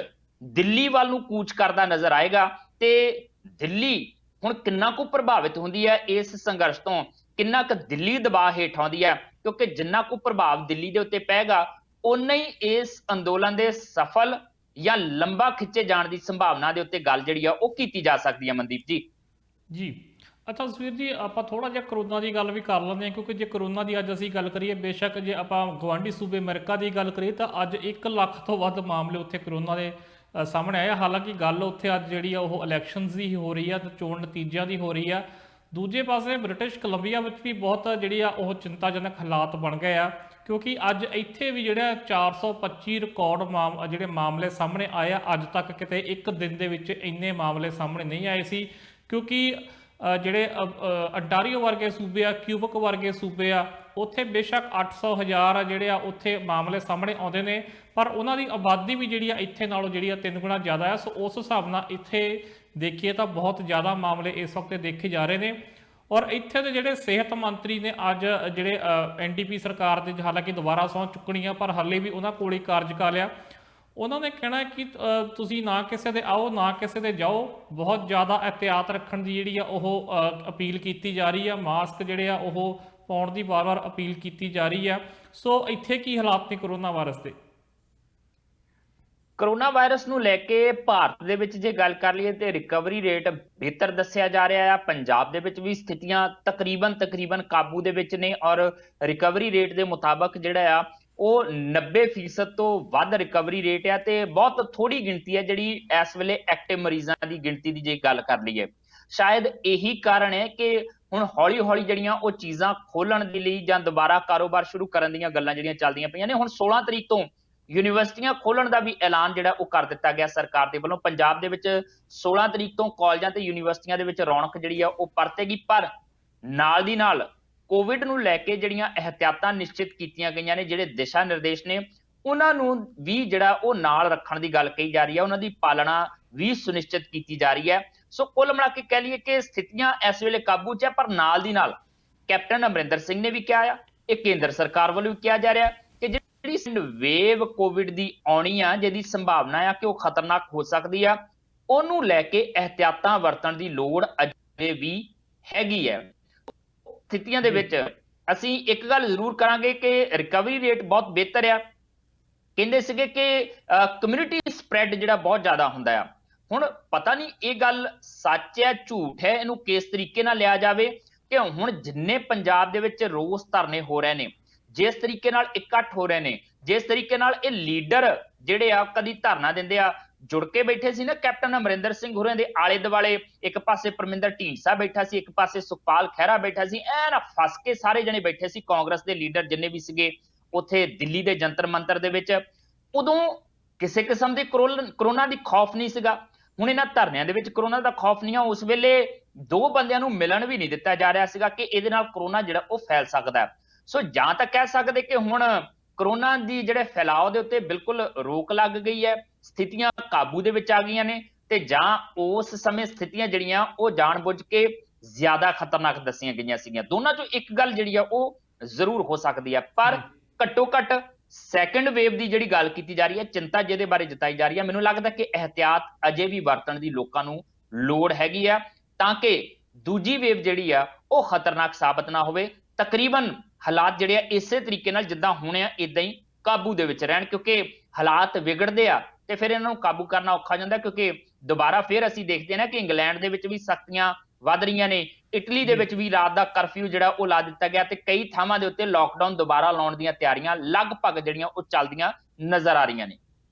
ਦਿੱਲੀ ਵੱਲ ਨੂੰ ਕੂਚ ਕਰਦਾ ਨਜ਼ਰ ਆਏਗਾ। ਤੇ ਦਿੱਲੀ ਹੁਣ ਕਿੰਨਾ ਕੁ ਪ੍ਰਭਾਵਿਤ ਹੁੰਦੀ ਹੈ ਇਸ ਸੰਘਰਸ਼ ਤੋਂ, ਕਿੰਨਾ ਕੁ ਦਿੱਲੀ ਦਬਾਅ ਹੇਠ ਆਉਂਦੀ ਹੈ, ਕਿਉਂਕਿ ਜਿੰਨਾ ਕੁ ਪ੍ਰਭਾਵ ਦਿੱਲੀ ਦੇ ਉੱਤੇ ਪਏਗਾ ਉਨਾ ਹੀ ਇਸ ਅੰਦੋਲਨ ਦੇ ਸਫਲ ਜਾਂ ਲੰਬਾ ਖਿੱਚੇ ਜਾਣ ਦੀ ਸੰਭਾਵਨਾ ਦੇ ਉੱਤੇ ਗੱਲ ਜਿਹੜੀ ਆ ਉਹ ਕੀਤੀ ਜਾ ਸਕਦੀ ਹੈ। ਮਨਦੀਪ ਜੀ ਜੀ ਅੱਛਾ ਜਸਵੀਰ ਜੀ, ਆਪਾਂ ਥੋੜਾ ਜਿਹਾ ਕਰੋਨਾ ਦੀ ਗੱਲ ਵੀ ਕਰ ਲੈਂਦੇ ਹਾਂ, ਕਿਉਂਕਿ ਜੇ ਕਰੋਨਾ ਦੀ ਅੱਜ ਅਸੀਂ ਗੱਲ ਕਰੀਏ, ਬੇਸ਼ੱਕ ਜੇ ਆਪਾਂ ਗਵਾਂਢੀ ਸੂਬੇ ਅਮਰੀਕਾ ਦੀ ਗੱਲ ਕਰੀਏ ਤਾਂ ਅੱਜ 1 ਲੱਖ ਤੋਂ ਵੱਧ ਮਾਮਲੇ ਉੱਥੇ ਕਰੋਨਾ ਦੇ ਸਾਹਮਣੇ ਆਏ। ਹਾਲਾਂਕਿ ਗੱਲ ਉੱਥੇ ਅੱਜ ਜਿਹੜੀ ਆ ਉਹ ਇਲੈਕਸ਼ਨਸ ਦੀ ਹੋ ਰਹੀ ਆ ਤੇ ਚੋਣ ਨਤੀਜਿਆਂ ਦੀ ਹੋ ਰਹੀ ਆ। ਦੂਜੇ ਪਾਸੇ ਬ੍ਰਿਟਿਸ਼ ਕੋਲੰਬੀਆ ਵਿੱਚ ਵੀ ਬਹੁਤ ਜਿਹੜੀ ਆ ਉਹ ਚਿੰਤਾਜਨਕ ਹਾਲਾਤ ਬਣ ਗਏ ਆ, ਕਿਉਂਕਿ ਅੱਜ ਇੱਥੇ ਵੀ ਜਿਹੜਾ 425 ਰਿਕਾਰਡ ਜਿਹੜੇ ਮਾਮਲੇ ਸਾਹਮਣੇ ਆਏ ਆ। ਅੱਜ ਤੱਕ ਕਿਤੇ ਇੱਕ ਦਿਨ ਦੇ ਵਿੱਚ ਇੰਨੇ ਮਾਮਲੇ ਸਾਹਮਣੇ ਨਹੀਂ ਆਏ ਸੀ, ਕਿਉਂਕਿ ਜਿਹੜੇ ਅੰਟਾਰੀਓ ਵਰਗੇ ਸੂਬੇ ਆ, ਕਿਊਬਕ ਵਰਗੇ ਸੂਬੇ ਆ, ਉੱਥੇ ਬੇਸ਼ੱਕ 800,000 ਜਿਹੜੇ ਆ ਉੱਥੇ ਮਾਮਲੇ ਸਾਹਮਣੇ ਆਉਂਦੇ ਨੇ, ਪਰ ਉਹਨਾਂ ਦੀ ਆਬਾਦੀ ਵੀ ਜਿਹੜੀ ਆ ਇੱਥੇ ਨਾਲੋਂ ਜਿਹੜੀ ਆ 3 ਗੁਣਾ ਜ਼ਿਆਦਾ ਆ। ਸੋ ਉਸ ਹਿਸਾਬ ਨਾਲ ਇੱਥੇ ਦੇਖੀਏ ਤਾਂ ਬਹੁਤ ਜ਼ਿਆਦਾ ਮਾਮਲੇ ਇਸ ਵਕਤ ਦੇਖੇ ਜਾ ਰਹੇ ਨੇ। ਔਰ ਇੱਥੇ ਦੇ ਜਿਹੜੇ ਸਿਹਤ ਮੰਤਰੀ ਨੇ ਅੱਜ ਜਿਹੜੇ NDP ਸਰਕਾਰ ਦੇ, ਹਾਲਾਂਕਿ ਦੁਬਾਰਾ ਸਹੁੰ ਚੁੱਕਣੀ ਆ ਪਰ ਹਾਲੇ ਵੀ ਉਹਨਾਂ ਕੋਲ ਹੀ ਕਾਰਜਕਾਲ ਆ, ਉਹਨਾਂ ਨੇ ਕਹਿਣਾ ਕਿ ਤੁਸੀਂ ਨਾ ਕਿਸੇ ਦੇ ਆਓ ਨਾ ਕਿਸੇ ਦੇ ਜਾਓ, ਬਹੁਤ ਜ਼ਿਆਦਾ ਇਹਤਿਆਤ ਰੱਖਣ ਦੀ ਜਿਹੜੀ ਆ ਉਹ ਅਪੀਲ ਕੀਤੀ ਜਾ ਰਹੀ ਆ। ਮਾਸਕ ਜਿਹੜੇ ਆ ਉਹ ਪਾਉਣ ਦੀ ਵਾਰ-ਵਾਰ ਅਪੀਲ ਕੀਤੀ ਜਾ ਰਹੀ ਆ। ਸੋ ਇੱਥੇ ਕੀ ਹਾਲਾਤ ਨੇ ਕਰੋਨਾ ਵਾਇਰਸ ਦੇ? ਕਰੋਨਾ ਵਾਇਰਸ ਨੂੰ ਲੈ ਕੇ ਭਾਰਤ ਦੇ ਵਿੱਚ ਜੇ ਗੱਲ ਕਰ ਲਈਏ ਤੇ ਰਿਕਵਰੀ ਰੇਟ ਬਿਹਤਰ ਦੱਸਿਆ ਜਾ ਰਿਹਾ ਆ। ਪੰਜਾਬ ਦੇ ਵਿੱਚ ਵੀ ਸਥਿਤੀਆਂ ਤਕਰੀਬਨ ਕਾਬੂ ਦੇ ਵਿੱਚ ਨੇ ਔਰ ਰਿਕਵਰੀ ਰੇਟ ਦੇ ਮੁਤਾਬਕ ਜਿਹੜਾ ਆ ਉਹ 90% ਤੋਂ ਵੱਧ ਰਿਕਵਰੀ ਰੇਟ ਆ ਤੇ ਬਹੁਤ ਥੋੜੀ ਗਿਣਤੀ ਹੈ ਜਿਹੜੀ ਇਸ ਵੇਲੇ ਐਕਟਿਵ ਮਰੀਜ਼ਾਂ ਦੀ ਗਿਣਤੀ ਦੀ ਜੇ ਗੱਲ ਕਰ ਲਈਏ। ਸ਼ਾਇਦ ਇਹੀ ਕਾਰਨ ਹੈ ਕਿ ਹੁਣ ਹੌਲੀ-ਹੌਲੀ ਜਿਹੜੀਆਂ ਉਹ ਚੀਜ਼ਾਂ ਖੋਲਣ ਦੇ ਲਈ ਜਾਂ ਦੁਬਾਰਾ ਕਾਰੋਬਾਰ ਸ਼ੁਰੂ ਕਰਨ ਦੀਆਂ ਗੱਲਾਂ ਜਿਹੜੀਆਂ ਚੱਲਦੀਆਂ ਪਈਆਂ ਨੇ। ਹੁਣ 16 ਤਰੀਕ ਤੋਂ ਯੂਨੀਵਰਸਿਟੀਆਂ ਖੋਲਣ ਦਾ ਵੀ ਐਲਾਨ ਜਿਹੜਾ ਉਹ ਕਰ ਦਿੱਤਾ ਗਿਆ ਸਰਕਾਰ ਦੇ ਵੱਲੋਂ। ਪੰਜਾਬ ਦੇ ਵਿੱਚ 16 ਤਰੀਕ ਤੋਂ ਕਾਲਜਾਂ ਤੇ ਯੂਨੀਵਰਸਿਟੀਆਂ ਦੇ ਵਿੱਚ ਰੌਣਕ ਜਿਹੜੀ ਆ ਉਹ ਪਰਤੇਗੀ, ਪਰ ਨਾਲ ਦੀ ਨਾਲ ਕੋਵਿਡ ਨੂੰ ਲੈ ਕੇ ਜਿਹੜੀਆਂ ਇਹਤਿਆਤਾਂ ਨਿਸ਼ਚਿਤ ਕੀਤੀਆਂ ਗਈਆਂ ਨੇ, ਜਿਹੜੇ ਦਿਸ਼ਾ ਨਿਰਦੇਸ਼ ਨੇ, ਉਹਨਾਂ ਨੂੰ ਵੀ ਜਿਹੜਾ ਉਹ ਨਾਲ ਰੱਖਣ ਦੀ ਗੱਲ ਕਹੀ ਜਾ ਰਹੀ ਹੈ, ਉਹਨਾਂ ਦੀ ਪਾਲਣਾ ਵੀ ਸੁਨਿਸ਼ਚਿਤ ਕੀਤੀ ਜਾ ਰਹੀ ਹੈ। ਸੋ ਕੁੱਲ ਮਿਲਾ ਕੇ ਕਹਿ ਲਈਏ ਕਿ ਸਥਿਤੀਆਂ ਇਸ ਵੇਲੇ ਕਾਬੂ 'ਚ ਹੈ, ਪਰ ਨਾਲ ਦੀ ਨਾਲ ਕੈਪਟਨ ਅਮਰਿੰਦਰ ਸਿੰਘ ਨੇ ਵੀ ਕਿਹਾ ਆ, ਇਹ ਕੇਂਦਰ ਸਰਕਾਰ ਵੱਲੋਂ ਵੀ ਕਿਹਾ ਜਾ ਰਿਹਾ ਕਿ ਜਿਹੜੀ ਵੇਵ ਕੋਵਿਡ ਦੀ ਆਉਣੀ ਆ, ਜਿਹਦੀ ਸੰਭਾਵਨਾ ਆ ਕਿ ਉਹ ਖਤਰਨਾਕ ਹੋ ਸਕਦੀ ਆ, ਉਹਨੂੰ ਲੈ ਕੇ ਇਹਤਿਆਤਾਂ ਵਰਤਣ ਦੀ ਲੋੜ ਅਜੇ ਵੀ ਹੈਗੀ ਹੈ। ਸਥਿਤੀਆਂ ਦੇ ਜੀ ਵਿੱਚ ਅਸੀਂ ਇੱਕ ਗੱਲ ਜ਼ਰੂਰ ਕਰਾਂਗੇ ਕਿ ਰਿਕਵਰੀ ਰੇਟ ਬਹੁਤ ਬਿਹਤਰ ਆ। ਕਹਿੰਦੇ ਸੀਗੇ ਕਿ ਕਮਿਊਨਿਟੀ ਸਪਰੈਡ ਜਿਹੜਾ ਬਹੁਤ ਜ਼ਿਆਦਾ ਹੁੰਦਾ ਆ। ਹੁਣ ਪਤਾ ਨਹੀਂ ਇਹ ਗੱਲ ਸੱਚ ਹੈ ਝੂਠ ਹੈ, ਇਹਨੂੰ ਕਿਸ ਤਰੀਕੇ ਨਾਲ ਲਿਆ ਜਾਵੇ ਕਿ ਹੁਣ ਜਿੰਨੇ ਪੰਜਾਬ ਦੇ ਵਿੱਚ ਰੋਸ ਧਰਨੇ ਹੋ ਰਹੇ ਨੇ, ਜਿਸ ਤਰੀਕੇ ਨਾਲ ਇਕੱਠ ਹੋ ਰਹੇ ਨੇ, ਜਿਸ ਤਰੀਕੇ ਨਾਲ ਇਹ ਲੀਡਰ ਜਿਹੜੇ ਆ ਕਦੀ ਧਰਨਾ ਦਿੰਦੇ ਆ, ਜੁੜ ਕੇ ਬੈਠੇ ਸੀ ਨਾ ਕੈਪਟਨ ਅਮਰਿੰਦਰ ਸਿੰਘ ਹੋਰਾਂ ਦੇ ਆਲੇ ਦੁਆਲੇ, ਇੱਕ ਪਾਸੇ ਪਰਮਿੰਦਰ ਢੀਂਡਸਾ ਬੈਠਾ ਸੀ, ਇੱਕ ਪਾਸੇ ਸੁਖਪਾਲ ਖਹਿਰਾ ਬੈਠਾ ਸੀ, ਐਨ ਫਸ ਕੇ ਸਾਰੇ ਜਣੇ ਬੈਠੇ ਸੀ ਕਾਂਗਰਸ ਦੇ ਲੀਡਰ ਜਿੰਨੇ ਵੀ ਸੀਗੇ ਉੱਥੇ ਦਿੱਲੀ ਦੇ ਜੰਤਰ ਮੰਤਰ ਦੇ ਵਿੱਚ। ਉਦੋਂ ਕਿਸੇ ਕਿਸਮ ਦੇ ਕਰੋਨਾ ਦੀ ਖੌਫ ਨਹੀਂ ਸੀਗਾ। ਹੁਣ ਇਹਨਾਂ ਧਰਨਿਆਂ ਦੇ ਵਿੱਚ ਕਰੋਨਾ ਦਾ ਖੌਫ ਨਹੀਂ ਆ। ਉਸ ਵੇਲੇ ਦੋ ਬੰਦਿਆਂ ਨੂੰ ਮਿਲਣ ਵੀ ਨਹੀਂ ਦਿੱਤਾ ਜਾ ਰਿਹਾ ਸੀਗਾ ਕਿ ਇਹਦੇ ਨਾਲ ਕਰੋਨਾ ਜਿਹੜਾ ਉਹ ਫੈਲ ਸਕਦਾ ਹੈ। ਸੋ ਜਾਂ ਤਾਂ ਕਹਿ ਸਕਦੇ ਕਿ ਹੁਣ ਕਰੋਨਾ ਦੀ ਜਿਹੜੇ ਫੈਲਾਅ ਦੇ ਉੱਤੇ ਬਿਲਕੁਲ ਰੋਕ ਲੱਗ ਗਈ ਹੈ, ਸਥਿਤੀਆਂ ਕਾਬੂ ਦੇ ਵਿੱਚ ਆ ਗਈਆਂ ਨੇ, ਤੇ ਜਾਂ ਉਸ ਸਮੇਂ ਸਥਿਤੀਆਂ ਜਿਹੜੀਆਂ ਉਹ ਜਾਣਬੁੱਝ ਕੇ ਜ਼ਿਆਦਾ ਖਤਰਨਾਕ ਦੱਸੀਆਂ ਗਈਆਂ ਸੀਗੀਆਂ। ਦੋਨਾਂ ਚੋਂ ਇੱਕ ਗੱਲ ਜਿਹੜੀ ਆ ਉਹ ਜ਼ਰੂਰ ਹੋ ਸਕਦੀ ਹੈ, ਪਰ ਘੱਟੋ ਘੱਟ ਸੈਕੰਡ ਵੇਵ ਦੀ ਜਿਹੜੀ ਗੱਲ ਕੀਤੀ ਜਾ ਰਹੀ ਹੈ, ਚਿੰਤਾ ਜਿਹਦੇ ਬਾਰੇ ਜਤਾਈ ਜਾ ਰਹੀ ਹੈ, ਮੈਨੂੰ ਲੱਗਦਾ ਕਿ ਇਹਤਿਆਤ ਅਜੇ ਵੀ ਵਰਤਣ ਦੀ ਲੋਕਾਂ ਨੂੰ ਲੋੜ ਹੈਗੀ ਆ ਤਾਂ ਕਿ ਦੂਜੀ ਵੇਵ ਜਿਹੜੀ ਆ ਉਹ ਖਤਰਨਾਕ ਸਾਬਤ ਨਾ ਹੋਵੇ। ਤਕਰੀਬਨ ਹਾਲਾਤ ਜਿਹੜੇ ਆ ਇਸੇ ਤਰੀਕੇ ਨਾਲ ਜਿੱਦਾਂ ਹੋਣੇ ਆ ਇਦਾਂ ਹੀ ਕਾਬੂ ਦੇ ਵਿੱਚ ਰਹਿਣ, ਕਿਉਂਕਿ ਹਾਲਾਤ ਵਿਗੜਦੇ ਆ ਤੇ ਫਿਰ ਇਹਨਾਂ ਨੂੰ ਕਾਬੂ ਕਰਨਾ ਔਖਾ ਜਾਂਦਾ। ਕਿਉਂਕਿ ਦੁਬਾਰਾ ਫਿਰ ਅਸੀਂ ਦੇਖਦੇ ਨਾ ਕਿ ਇੰਗਲੈਂਡ ਦੇ ਵਿੱਚ ਵੀ ਸਖਤੀਆਂ ਵੱਧ ਰਹੀਆਂ ਨੇ, ਇਟਲੀ ਦੇ ਵਿੱਚ ਵੀ ਰਾਤ ਦਾ ਕਰਫਿਊ ਜਿਹੜਾ ਉਹ ਲਾ ਦਿੱਤਾ ਗਿਆ ਤੇ ਕਈ ਥਾਵਾਂ ਦੇ ਉੱਤੇ ਲੋਕਡਾਊਨ ਦੁਬਾਰਾ ਲਾਉਣ ਦੀਆਂ ਤਿਆਰੀਆਂ ਲਗਭਗ ਜਿਹੜੀਆਂ ਉਹ ਚੱਲਦੀਆਂ ਨਜ਼ਰ ਆ ਰਹੀਆਂ ਨੇ।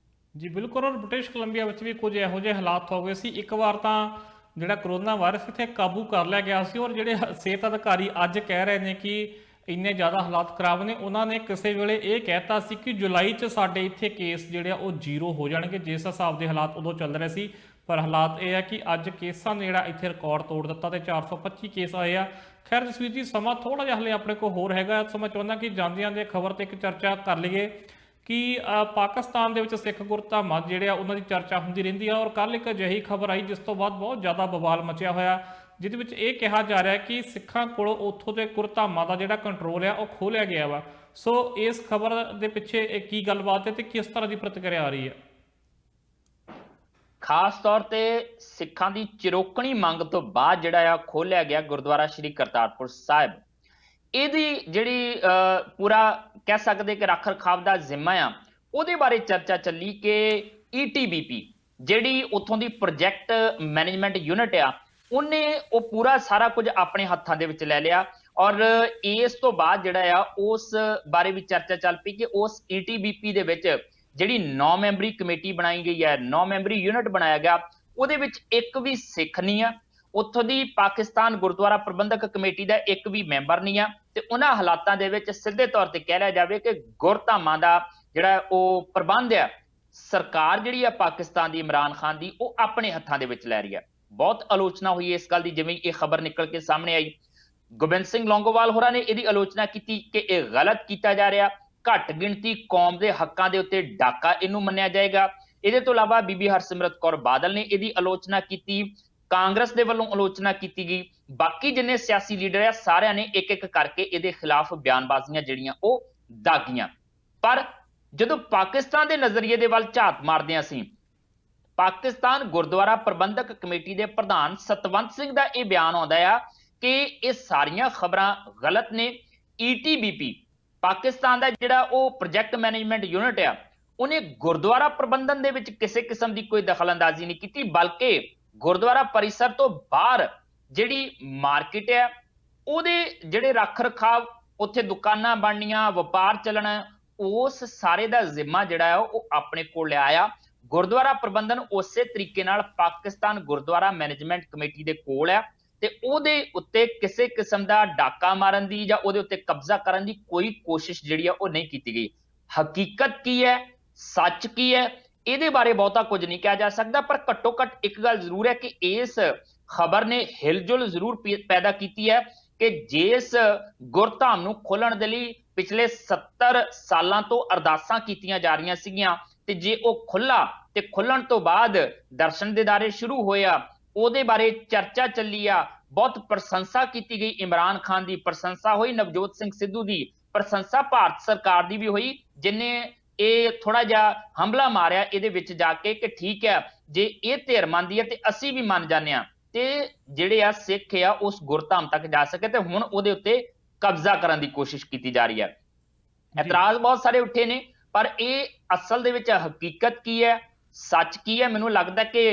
ਜੀ ਬਿਲਕੁਲ। ਔਰ ਬ੍ਰਿਟਿਸ਼ ਕੋਲੰਬੀਆ ਵਿੱਚ ਵੀ ਕੁਝ ਇਹੋ ਜਿਹੇ ਹਾਲਾਤ ਹੋ ਗਏ ਸੀ। ਇੱਕ ਵਾਰ ਤਾਂ ਜਿਹੜਾ ਕਰੋਨਾ ਵਾਇਰਸ ਇੱਥੇ ਕਾਬੂ ਕਰ ਲਿਆ ਗਿਆ ਸੀ, ਔਰ ਜਿਹੜੇ ਸਿਹਤ ਅਧਿਕਾਰੀ ਅੱਜ ਕਹਿ ਰਹੇ ਨੇ ਕਿ ਇੰਨੇ ਜ਼ਿਆਦਾ ਹਾਲਾਤ ਖਰਾਬ ਨੇ, ਉਹਨਾਂ ਨੇ ਕਿਸੇ ਵੇਲੇ ਇਹ ਕਹਿਤਾ ਸੀ ਕਿ ਜੁਲਾਈ 'ਚ ਸਾਡੇ ਇੱਥੇ ਕੇਸ ਜਿਹੜੇ ਆ ਉਹ 0 ਹੋ ਜਾਣਗੇ, ਜਿਸ ਹਿਸਾਬ ਦੇ ਹਾਲਾਤ ਉਦੋਂ ਚੱਲ ਰਹੇ ਸੀ। ਪਰ ਹਾਲਾਤ ਇਹ ਆ ਕਿ ਅੱਜ ਕੇਸਾਂ ਨੇ ਜਿਹੜਾ ਇੱਥੇ ਰਿਕਾਰਡ ਤੋੜ ਦਿੱਤਾ ਤੇ 425 ਕੇਸ ਆਏ ਆ। ਖੈਰ ਜਸਵੀਰ ਜੀ, ਸਮਾਂ ਥੋੜਾ ਜਿਹਾ ਹਲੇ ਆਪਣੇ ਕੋਲ ਹੋਰ ਹੈਗਾ, ਸੋ ਮੈਂ ਚਾਹੁੰਦਾ ਕਿ ਜਾਂਦਿਆਂ ਦੇ ਖਬਰ ਤੇ ਇੱਕ ਚਰਚਾ ਕਰ ਲਈਏ ਕਿ ਪਾਕਿਸਤਾਨ ਦੇ ਵਿੱਚ ਸਿੱਖ ਗੁਰਧਾਮਾਂ ਜਿਹੜੇ ਆ ਉਹਨਾਂ ਦੀ ਚਰਚਾ ਹੁੰਦੀ ਰਹਿੰਦੀ ਆ। ਔਰ ਕੱਲ ਇੱਕ ਅਜਿਹੀ ਖਬਰ ਆਈ ਜਿਸ ਤੋਂ ਬਾਅਦ ਬਹੁਤ ਜ਼ਿਆਦਾ ਬਵਾਲ ਮਚਿਆ ਹੋਇਆ, ਜਿਹਦੇ ਵਿੱਚ ਇਹ ਕਿਹਾ ਜਾ ਰਿਹਾ ਕਿ ਸਿੱਖਾਂ ਕੋਲੋਂ ਉੱਥੋਂ ਦੇ ਗੁਰਧਾਮਾਂ ਦਾ ਜਿਹੜਾ ਕੰਟਰੋਲ ਆ ਉਹ ਖੋਲਿਆ ਗਿਆ ਵਾ। ਸੋ ਇਸ ਖਬਰ ਦੇ ਪਿੱਛੇ ਕੀ ਗੱਲਬਾਤ ਹੈ ਤੇ ਕਿਸ ਤਰ੍ਹਾਂ ਦੀ ਪ੍ਰਤੀਕਿਰਿਆ ਆ ਰਹੀ ਹੈ? ਖਾਸ ਤੌਰ ਤੇ ਸਿੱਖਾਂ ਦੀ ਚਿਰੋਕਣੀ ਮੰਗ ਤੋਂ ਬਾਅਦ ਜਿਹੜਾ ਆ ਖੋਲਿਆ ਗਿਆ ਗੁਰਦੁਆਰਾ ਸ਼੍ਰੀ ਕਰਤਾਰਪੁਰ ਸਾਹਿਬ, ਇਹਦੀ ਜਿਹੜੀ ਪੂਰਾ ਕਹਿ ਸਕਦੇ ਕਿ ਰੱਖ ਰਖਾਵ ਦਾ ਜ਼ਿੰਮਾ ਆ, ਉਹਦੇ ਬਾਰੇ ਚਰਚਾ ਚੱਲੀ ਕਿ ETBP ਜਿਹੜੀ ਉੱਥੋਂ ਦੀ ਪ੍ਰੋਜੈਕਟ ਮੈਨੇਜਮੈਂਟ ਯੂਨਿਟ ਆ, ਉਹਨੇ ਉਹ ਪੂਰਾ ਸਾਰਾ ਕੁਝ ਆਪਣੇ ਹੱਥਾਂ ਦੇ ਵਿੱਚ ਲੈ ਲਿਆ। ਔਰ ਇਸ ਤੋਂ ਬਾਅਦ ਜਿਹੜਾ ਆ ਉਸ ਬਾਰੇ ਵੀ ਚਰਚਾ ਚੱਲ ਪਈ ਕਿ ਉਸ ETBP ਦੇ ਵਿੱਚ ਜਿਹੜੀ 9 ਮੈਂਬਰੀ ਕਮੇਟੀ ਬਣਾਈ ਗਈ ਹੈ, 9 ਮੈਂਬਰੀ ਯੂਨਿਟ ਬਣਾਇਆ ਗਿਆ, ਉਹਦੇ ਵਿੱਚ ਇੱਕ ਵੀ ਸਿੱਖ ਨਹੀਂ ਆ। ਉੱਥੋਂ ਦੀ ਪਾਕਿਸਤਾਨ ਗੁਰਦੁਆਰਾ ਪ੍ਰਬੰਧਕ ਕਮੇਟੀ ਦਾ ਇੱਕ ਵੀ ਮੈਂਬਰ ਨਹੀਂ ਆ। ਤੇ ਉਹਨਾਂ ਹਾਲਾਤਾਂ ਦੇ ਵਿੱਚ ਸਿੱਧੇ ਤੌਰ ਤੇ ਕਹਿ ਲਿਆ ਜਾਵੇ ਕਿ ਗੁਰਧਾਮਾਂ ਦਾ ਜਿਹੜਾ ਉਹ ਪ੍ਰਬੰਧ ਆ, ਸਰਕਾਰ ਜਿਹੜੀ ਆ ਪਾਕਿਸਤਾਨ ਦੀ, ਇਮਰਾਨ ਖਾਨ ਦੀ, ਉਹ ਆਪਣੇ ਹੱਥਾਂ ਦੇ ਵਿੱਚ ਲੈ ਰਹੀ ਆ। ਬਹੁਤ ਆਲੋਚਨਾ ਹੋਈ ਇਸ ਗੱਲ ਦੀ, ਜਿਵੇਂ ਇਹ ਖਬਰ ਨਿਕਲ ਕੇ ਸਾਹਮਣੇ ਆਈ। ਗੋਬਿੰਦ ਸਿੰਘ ਲੌਂਗੋਵਾਲ ਹੋਰਾਂ ਨੇ ਇਹਦੀ ਆਲੋਚਨਾ ਕੀਤੀ ਕਿ ਇਹ ਗਲਤ ਕੀਤਾ ਜਾ ਰਿਹਾ, ਘੱਟ ਗਿਣਤੀ ਕੌਮ ਦੇ ਹੱਕਾਂ ਦੇ ਉੱਤੇ ਡਾਕਾ ਇਹਨੂੰ ਮੰਨਿਆ ਜਾਏਗਾ। ਇਹਦੇ ਤੋਂ ਇਲਾਵਾ ਬੀਬੀ ਹਰਸਿਮਰਤ ਕੌਰ ਬਾਦਲ ਨੇ ਇਹਦੀ ਆਲੋਚਨਾ ਕੀਤੀ, ਕਾਂਗਰਸ ਦੇ ਵੱਲੋਂ ਆਲੋਚਨਾ ਕੀਤੀ ਗਈ, ਬਾਕੀ ਜਿੰਨੇ ਸਿਆਸੀ ਲੀਡਰ ਆ ਸਾਰਿਆਂ ਨੇ ਇੱਕ ਇੱਕ ਕਰਕੇ ਇਹਦੇ ਖਿਲਾਫ ਬਿਆਨਬਾਜ਼ੀਆਂ ਜਿਹੜੀਆਂ ਉਹ ਦਾਗੀਆਂ। ਪਰ ਜਦੋਂ ਪਾਕਿਸਤਾਨ ਦੇ ਨਜ਼ਰੀਏ ਦੇ ਵੱਲ ਝਾਤ ਮਾਰਦੇ ਅਸੀਂ, ਪਾਕਿਸਤਾਨ ਗੁਰਦੁਆਰਾ ਪ੍ਰਬੰਧਕ ਕਮੇਟੀ ਦੇ ਪ੍ਰਧਾਨ ਸਤਵੰਤ ਸਿੰਘ ਦਾ ਇਹ ਬਿਆਨ ਆਉਂਦਾ ਆ ਕਿ ਇਹ ਸਾਰੀਆਂ ਖਬਰਾਂ ਗਲਤ ਨੇ। ETBP ਪਾਕਿਸਤਾਨ ਦਾ ਜਿਹੜਾ ਉਹ ਪ੍ਰੋਜੈਕਟ ਮੈਨੇਜਮੈਂਟ ਯੂਨਿਟ ਆ, ਉਹਨੇ ਗੁਰਦੁਆਰਾ ਪ੍ਰਬੰਧਨ ਦੇ ਵਿੱਚ ਕਿਸੇ ਕਿਸਮ ਦੀ ਕੋਈ ਦਖਲਅੰਦਾਜ਼ੀ ਨਹੀਂ ਕੀਤੀ, ਬਲਕਿ ਗੁਰਦੁਆਰਾ ਪਰਿਸਰ ਤੋਂ ਬਾਹਰ ਜਿਹੜੀ ਮਾਰਕੀਟ ਹੈ, ਉਹਦੇ ਜਿਹੜੇ ਰੱਖ ਰਖਾਵ, ਉੱਥੇ ਦੁਕਾਨਾਂ ਬਣਨੀਆਂ, ਵਪਾਰ ਚੱਲਣਾ, ਉਸ ਸਾਰੇ ਦਾ ਜ਼ਿੰਮਾ ਜਿਹੜਾ ਹੈ ਉਹ ਆਪਣੇ ਕੋਲ ਲਿਆ ਆ। ਗੁਰਦੁਆਰਾ ਪ੍ਰਬੰਧਨ ਉਸੇ ਤਰੀਕੇ ਨਾਲ ਪਾਕਿਸਤਾਨ ਗੁਰਦੁਆਰਾ ਮੈਨੇਜਮੈਂਟ ਕਮੇਟੀ ਦੇ ਕੋਲ ਹੈ ਤੇ ਉਹਦੇ ਉੱਤੇ ਕਿਸੇ ਕਿਸਮ ਦਾ ਡਾਕਾ ਮਾਰਨ ਦੀ ਜਾਂ ਉਹਦੇ ਉੱਤੇ ਕਬਜ਼ਾ ਕਰਨ ਦੀ ਕੋਈ ਕੋਸ਼ਿਸ਼ ਜਿਹੜੀ ਆ ਉਹ ਨਹੀਂ ਕੀਤੀ ਗਈ। ਹਕੀਕਤ ਕੀ ਹੈ, ਸੱਚ ਕੀ ਹੈ, ਇਹਦੇ ਬਾਰੇ ਬਹੁਤਾ ਕੁਝ ਨਹੀਂ ਕਿਹਾ ਜਾ ਸਕਦਾ, ਪਰ ਘੱਟੋ ਘੱਟ ਇੱਕ ਗੱਲ ਜ਼ਰੂਰ ਹੈ ਕਿ ਇਸ ਖਬਰ ਨੇ ਹਿਲਜੁਲ ਜ਼ਰੂਰ ਪੈਦਾ ਕੀਤੀ ਹੈ ਕਿ ਜਿਸ ਗੁਰਧਾਮ ਨੂੰ ਖੋਲਣ ਦੇ ਲਈ ਪਿਛਲੇ 70 ਸਾਲਾਂ ਤੋਂ ਅਰਦਾਸਾਂ ਕੀਤੀਆਂ ਜਾ ਰਹੀਆਂ ਸੀਗੀਆਂ, ਤੇ ਜੇ ਉਹ ਖੁੱਲਾ ਤੇ ਖੁੱਲਣ ਤੋਂ ਬਾਅਦ ਦਰਸ਼ਨ ਦਿਦਾਰੇ ਸ਼ੁਰੂ ਹੋਇਆ, ਉਹਦੇ ਬਾਰੇ ਚਰਚਾ ਚੱਲੀ ਆ, ਬਹੁਤ ਪ੍ਰਸ਼ੰਸਾ ਕੀਤੀ ਗਈ, ਇਮਰਾਨ ਖਾਨ ਦੀ ਪ੍ਰਸ਼ੰਸਾ ਹੋਈ, ਨਵਜੋਤ ਸਿੰਘ ਸਿੱਧੂ ਦੀ ਪ੍ਰਸ਼ੰਸਾ ਭਾਰਤ ਸਰਕਾਰ ਦੀ ਵੀ ਹੋਈ, ਜਿਨੇ ਇਹ ਥੋੜਾ ਜਿਹਾ ਹੰਭਲਾ ਮਾਰਿਆ ਇਹਦੇ ਵਿੱਚ ਜਾ ਕੇ ਕਿ ਠੀਕ ਹੈ ਜੇ ਇਹ ਧਿਰ ਮੰਨਦੀ ਹੈ ਤੇ ਅਸੀਂ ਵੀ ਮੰਨ ਜਾਂਦੇ ਹਾਂ, ਤੇ ਜਿਹੜੇ ਆ ਸਿੱਖ ਆ ਉਸ ਗੁਰਧਾਮ ਤੱਕ ਜਾ ਸਕੇ, ਤੇ ਹੁਣ ਉਹਦੇ ਉੱਤੇ ਕਬਜ਼ਾ ਕਰਨ ਦੀ ਕੋਸ਼ਿਸ਼ ਕੀਤੀ ਜਾ ਰਹੀ ਹੈ। ਇਤਰਾਜ਼ ਬਹੁਤ ਸਾਰੇ ਉੱਠੇ ਨੇ, ਪਰ ਇਹ ਅਸਲ ਦੇ ਵਿੱਚ ਹਕੀਕਤ ਕੀ ਹੈ, ਸੱਚ ਕੀ ਹੈ, ਮੈਨੂੰ ਲੱਗਦਾ ਕਿ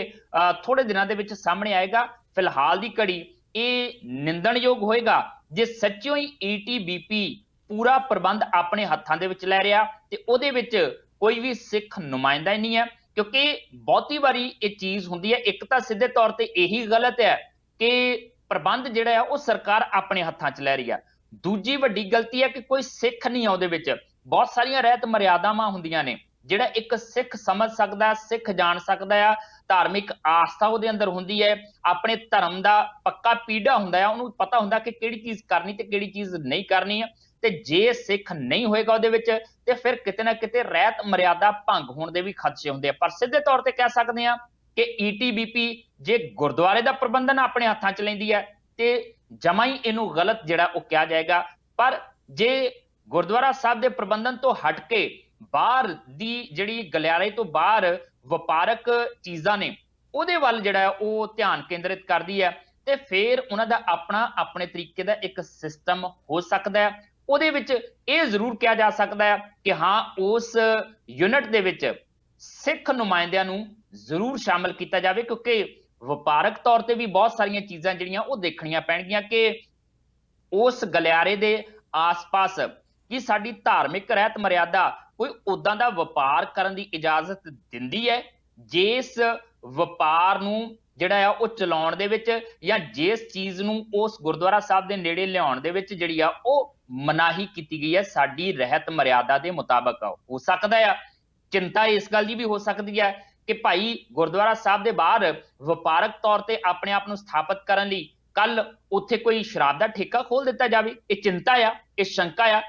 ਥੋੜੇ ਦਿਨਾਂ ਦੇ ਵਿੱਚ ਸਾਹਮਣੇ ਆਏਗਾ। ਫਿਲਹਾਲ ਦੀ ਘੜੀ ਇਹ ਨਿੰਦਣਯੋਗ ਹੋਏਗਾ ਜੇ ਸੱਚਿਓ ਹੀ ਈਟੀਬੀਪੀ ਪੂਰਾ ਪ੍ਰਬੰਧ ਆਪਣੇ ਹੱਥਾਂ ਦੇ ਵਿੱਚ ਲੈ ਰਿਹਾ ਤੇ ਉਹਦੇ ਵਿੱਚ ਕੋਈ ਵੀ ਸਿੱਖ ਨੁਮਾਇੰਦਾ ਹੀ ਨਹੀਂ ਹੈ, ਕਿਉਂਕਿ ਬਹੁਤੀ ਵਾਰੀ ਇਹ ਚੀਜ਼ ਹੁੰਦੀ ਹੈ। ਇੱਕ ਤਾਂ ਸਿੱਧੇ ਤੌਰ ਤੇ ਇਹੀ ਗਲਤ ਹੈ ਕਿ ਪ੍ਰਬੰਧ ਜਿਹੜਾ ਆ ਉਹ ਸਰਕਾਰ ਆਪਣੇ ਹੱਥਾਂ 'ਚ ਲੈ ਰਹੀ ਆ। ਦੂਜੀ ਵੱਡੀ ਗਲਤੀ ਹੈ ਕਿ ਕੋਈ ਸਿੱਖ ਨਹੀਂ ਆ ਉਹਦੇ ਵਿੱਚ। ਬਹੁਤ ਸਾਰੀਆਂ ਰਹਿਤ ਮਰਿਆਦਾਵਾਂ ਹੁੰਦੀਆਂ ਨੇ ਜਿਹੜਾ ਇੱਕ ਸਿੱਖ ਸਮਝ ਸਕਦਾ, ਸਿੱਖ ਜਾਣ ਸਕਦਾ ਆ, ਧਾਰਮਿਕ ਆਸਥਾ ਉਹਦੇ ਅੰਦਰ ਹੁੰਦੀ ਹੈ, ਆਪਣੇ ਧਰਮ ਦਾ ਪੱਕਾ ਪੀੜਾ ਹੁੰਦਾ ਆ, ਉਹਨੂੰ ਪਤਾ ਹੁੰਦਾ ਕਿ ਕਿਹੜੀ ਚੀਜ਼ ਕਰਨੀ ਤੇ ਕਿਹੜੀ ਚੀਜ਼ ਨਹੀਂ ਕਰਨੀ ਹੈ। ਤੇ ਜੇ ਸਿੱਖ ਨਹੀਂ ਹੋਏਗਾ ਉਹਦੇ ਵਿੱਚ ਤੇ ਫਿਰ ਕਿਤੇ ਨਾ ਕਿਤੇ ਰਹਿਤ ਮਰਿਆਦਾ ਭੰਗ ਹੋਣ ਦੇ ਵੀ ਖਦਸ਼ੇ ਹੁੰਦੇ ਆ। ਪਰ ਸਿੱਧੇ ਤੌਰ ਤੇ ਕਹਿ ਸਕਦੇ ਆ ਕਿ ਈਟੀਬੀਪੀ ਜੇ ਗੁਰਦੁਆਰੇ ਦਾ ਪ੍ਰਬੰਧਨ ਆਪਣੇ ਹੱਥਾਂ 'ਚ ਲੈਂਦੀ ਹੈ ਤੇ ਜਮਾਂ ਹੀ ਇਹਨੂੰ ਗਲਤ ਜਿਹੜਾ ਉਹ ਕਿਹਾ ਜਾਏਗਾ। ਪਰ ਜੇ ਗੁਰਦੁਆਰਾ ਸਾਹਿਬ ਦੇ ਪ੍ਰਬੰਧਨ ਤੋਂ ਹਟ ਕੇ ਬਾਹਰ ਦੀ ਜਿਹੜੀ ਗਲਿਆਰੇ ਤੋਂ ਬਾਹਰ ਵਪਾਰਕ ਚੀਜ਼ਾਂ ਨੇ ਉਹਦੇ ਵੱਲ ਜਿਹੜਾ ਉਹ ਧਿਆਨ ਕੇਂਦਰਿਤ ਕਰਦੀ ਹੈ ਤੇ ਫਿਰ ਉਹਨਾਂ ਦਾ ਆਪਣਾ ਆਪਣੇ ਤਰੀਕੇ ਦਾ ਇੱਕ ਸਿਸਟਮ ਹੋ ਸਕਦਾ ਹੈ। ਉਹਦੇ ਵਿੱਚ ਇਹ ਜ਼ਰੂਰ ਕਿਹਾ ਜਾ ਸਕਦਾ ਹੈ ਕਿ ਹਾਂ ਉਸ ਯੂਨਿਟ ਦੇ ਵਿੱਚ ਸਿੱਖ ਨੁਮਾਇੰਦਿਆਂ ਨੂੰ ਜ਼ਰੂਰ ਸ਼ਾਮਲ ਕੀਤਾ ਜਾਵੇ, ਕਿਉਂਕਿ ਵਪਾਰਕ ਤੌਰ ਤੇ ਵੀ ਬਹੁਤ ਸਾਰੀਆਂ ਚੀਜ਼ਾਂ ਜਿਹੜੀਆਂ ਉਹ ਦੇਖਣੀਆਂ ਪੈਣਗੀਆਂ ਕਿ ਉਸ ਗਲਿਆਰੇ ਦੇ ਆਸ-ਪਾਸ ਕੀ ਸਾਡੀ ਧਾਰਮਿਕ ਰਹਿਤ ਮਰਿਆਦਾ ਕੋਈ ਉਦਾਂ ਦਾ ਵਪਾਰ ਕਰਨ ਦੀ ਇਜਾਜ਼ਤ ਦਿੰਦੀ ਹੈ, ਜਿਸ ਵਪਾਰ ਨੂੰ ਜਿਹੜਾ ਆ ਉਹ ਚਲਾਉਣ ਦੇ ਵਿੱਚ ਜਾਂ ਜਿਸ ਚੀਜ਼ ਨੂੰ ਉਸ ਗੁਰਦੁਆਰਾ ਸਾਹਿਬ ਦੇ ਨੇੜੇ ਲਿਆਉਣ ਦੇ ਵਿੱਚ ਜਿਹੜੀ ਆ ਉਹ ਮਨਾਹੀ ਕੀਤੀ ਗਈ ਹੈ ਸਾਡੀ ਰਹਿਤ ਮਰਿਆਦਾ ਦੇ ਮੁਤਾਬਕ। ਹੋ ਸਕਦਾ ਆ ਚਿੰਤਾ ਇਸ ਗੱਲ ਦੀ ਵੀ ਹੋ ਸਕਦੀ ਹੈ ਕਿ ਭਾਈ ਗੁਰਦੁਆਰਾ ਸਾਹਿਬ ਦੇ ਬਾਹਰ ਵਪਾਰਕ ਤੌਰ ਤੇ ਆਪਣੇ ਆਪ ਨੂੰ ਸਥਾਪਿਤ ਕਰਨ ਲਈ ਕੱਲ ਉੱਥੇ ਕੋਈ ਸ਼ਰਾਬ ਦਾ ਠੇਕਾ ਖੋਲ ਦਿੱਤਾ ਜਾਵੇ। ਇਹ ਚਿੰਤਾ ਆ, ਇਹ ਸ਼ੰਕਾ ਆ,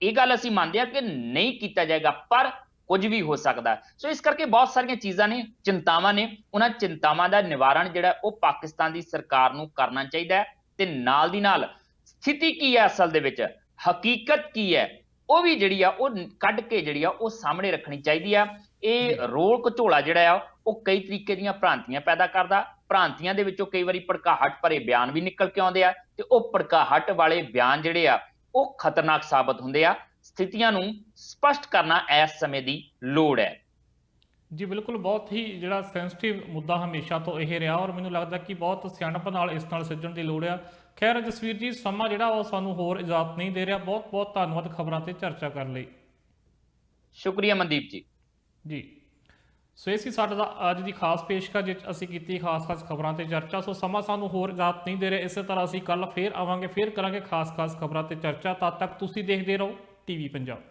ਇਹ ਗੱਲ ਅਸੀਂ ਮੰਨਦੇ ਹਾਂ ਕਿ ਨਹੀਂ ਕੀਤਾ ਜਾਏਗਾ, ਪਰ ਕੁਝ ਵੀ ਹੋ ਸਕਦਾ। ਸੋ ਇਸ ਕਰਕੇ ਬਹੁਤ ਸਾਰੀਆਂ ਚੀਜ਼ਾਂ ਨੇ, ਚਿੰਤਾਵਾਂ ਨੇ, ਉਹਨਾਂ ਚਿੰਤਾਵਾਂ ਦਾ ਨਿਵਾਰਣ ਜਿਹੜਾ ਉਹ ਪਾਕਿਸਤਾਨ ਦੀ ਸਰਕਾਰ ਨੂੰ ਕਰਨਾ ਚਾਹੀਦਾ ਹੈ ਤੇ ਨਾਲ ਦੀ ਨਾਲ ਸਥਿਤੀ ਕੀ ਹੈ ਅਸਲ ਦੇ ਵਿੱਚ, ਹਕੀਕਤ ਕੀ ਹੈ, ਉਹ ਵੀ ਜਿਹੜੀ ਆ ਉਹ ਕੱਢ ਕੇ ਜਿਹੜੀ ਆ ਉਹ ਸਾਹਮਣੇ ਰੱਖਣੀ ਚਾਹੀਦੀ ਆ। ਇਹ ਰੋਲ ਘਚੋਲਾ ਜਿਹੜਾ ਆ ਉਹ ਕਈ ਤਰੀਕੇ ਦੀਆਂ ਭ੍ਰਾਂਤੀਆਂ ਪੈਦਾ ਕਰਦਾ। ਭ੍ਰਾਂਤੀਆਂ ਦੇ ਵਿੱਚੋਂ ਕਈ ਵਾਰੀ ਭੜਕਾਹਟ ਭਰੇ ਬਿਆਨ ਵੀ ਨਿਕਲ ਕੇ ਆਉਂਦੇ ਆ ਤੇ ਉਹ ਭੜਕਾਹਟ ਵਾਲੇ ਬਿਆਨ ਜਿਹੜੇ ਆ ਉਹ ਖਤਰਨਾਕ ਸਾਬਤ ਹੁੰਦੇ ਆ। ਸਥਿਤੀਆਂ ਨੂੰ ਸਪਸ਼ਟ ਕਰਨਾ ਇਸ ਸਮੇਂ ਦੀ ਲੋੜ ਹੈ। ਜੀ ਬਿਲਕੁਲ, ਬਹੁਤ ਹੀ ਜਿਹੜਾ ਸੈਂਸਿਟਿਵ ਮੁੱਦਾ ਹਮੇਸ਼ਾ ਤੋਂ ਇਹ ਰਿਹਾ ਔਰ ਮੈਨੂੰ ਲੱਗਦਾ ਕਿ ਬਹੁਤ ਸਿਆਣਪ ਨਾਲ ਇਸ ਨਾਲ ਸਿੱਝਣ ਦੀ ਲੋੜ ਆ। ਖੈਰ ਜਸਵੀਰ ਜੀ, ਸਮਾਂ ਜਿਹੜਾ ਉਹ ਸਾਨੂੰ ਹੋਰ ਇਜਾਜ਼ਤ ਨਹੀਂ ਦੇ ਰਿਹਾ। ਬਹੁਤ ਬਹੁਤ ਧੰਨਵਾਦ ਖਬਰਾਂ ਤੇ ਚਰਚਾ ਕਰਨ ਲਈ। ਸ਼ੁਕਰੀਆ ਮਨਦੀਪ ਜੀ। ਜੀ ਸੋ ਇਹ ਸੀ ਸਾਡਾ ਅੱਜ ਦੀ ਖਾਸ ਪੇਸ਼ਕਸ਼ ਜਿਸ ਅਸੀਂ ਕੀਤੀ ਖਾਸ ਖਬਰਾਂ ਤੇ ਚਰਚਾ। ਸੋ ਸਮਾਂ ਸਾਨੂੰ ਹੋਰ ਇਜਾਜ਼ਤ ਨਹੀਂ ਦੇ ਰਿਹਾ। ਇਸੇ ਤਰ੍ਹਾਂ ਅਸੀਂ ਕੱਲ ਫੇਰ ਆਵਾਂਗੇ, ਫੇਰ ਕਰਾਂਗੇ ਖਾਸ ਖਬਰਾਂ ਤੇ ਚਰਚਾ। ਤਦ ਤੱਕ ਤੁਸੀਂ ਦੇਖਦੇ ਰਹੋ TV ਪੰਜਾਬ।